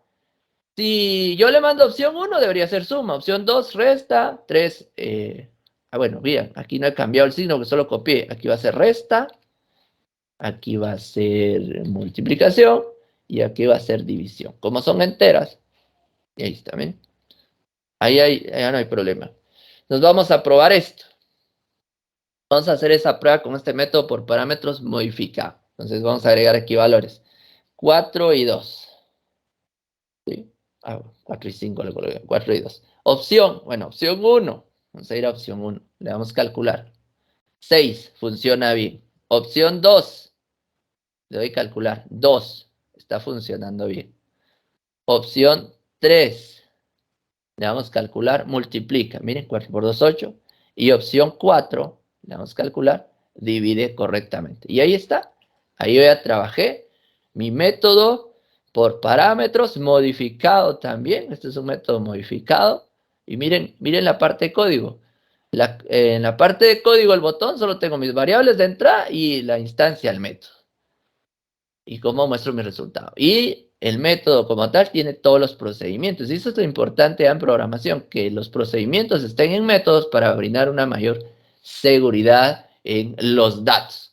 Si yo le mando opción 1, debería ser suma. Opción 2, resta. 3, bueno, bien, aquí no he cambiado el signo, que solo copié. Aquí va a ser resta. Aquí va a ser multiplicación. Y aquí va a ser división. Como son enteras. Y ahí está, ¿ven? Ahí no hay problema. Nos vamos a probar esto. Vamos a hacer esa prueba con este método por parámetros modificados. Entonces vamos a agregar aquí valores. 4 y 2. ¿Sí? 4 y 5 le coloqué. 4 y 2. Opción, bueno, opción 1. Vamos a ir a opción 1. Le damos calcular. 6, funciona bien. Opción 2. Le doy calcular. 2. Está funcionando bien. Opción 3. Le damos calcular. Multiplica. Miren, 4 por 2, 8. Y opción 4. Le damos calcular. Divide correctamente. Y ahí está. Ahí yo ya trabajé mi método por parámetros modificado también. Este es un método modificado. Y miren la parte de código. En la parte de código, el botón, solo tengo mis variables de entrada y la instancia del método. Y cómo muestro mi resultado. Y el método como tal tiene todos los procedimientos. Y eso es lo importante en programación, que los procedimientos estén en métodos para brindar una mayor seguridad en los datos.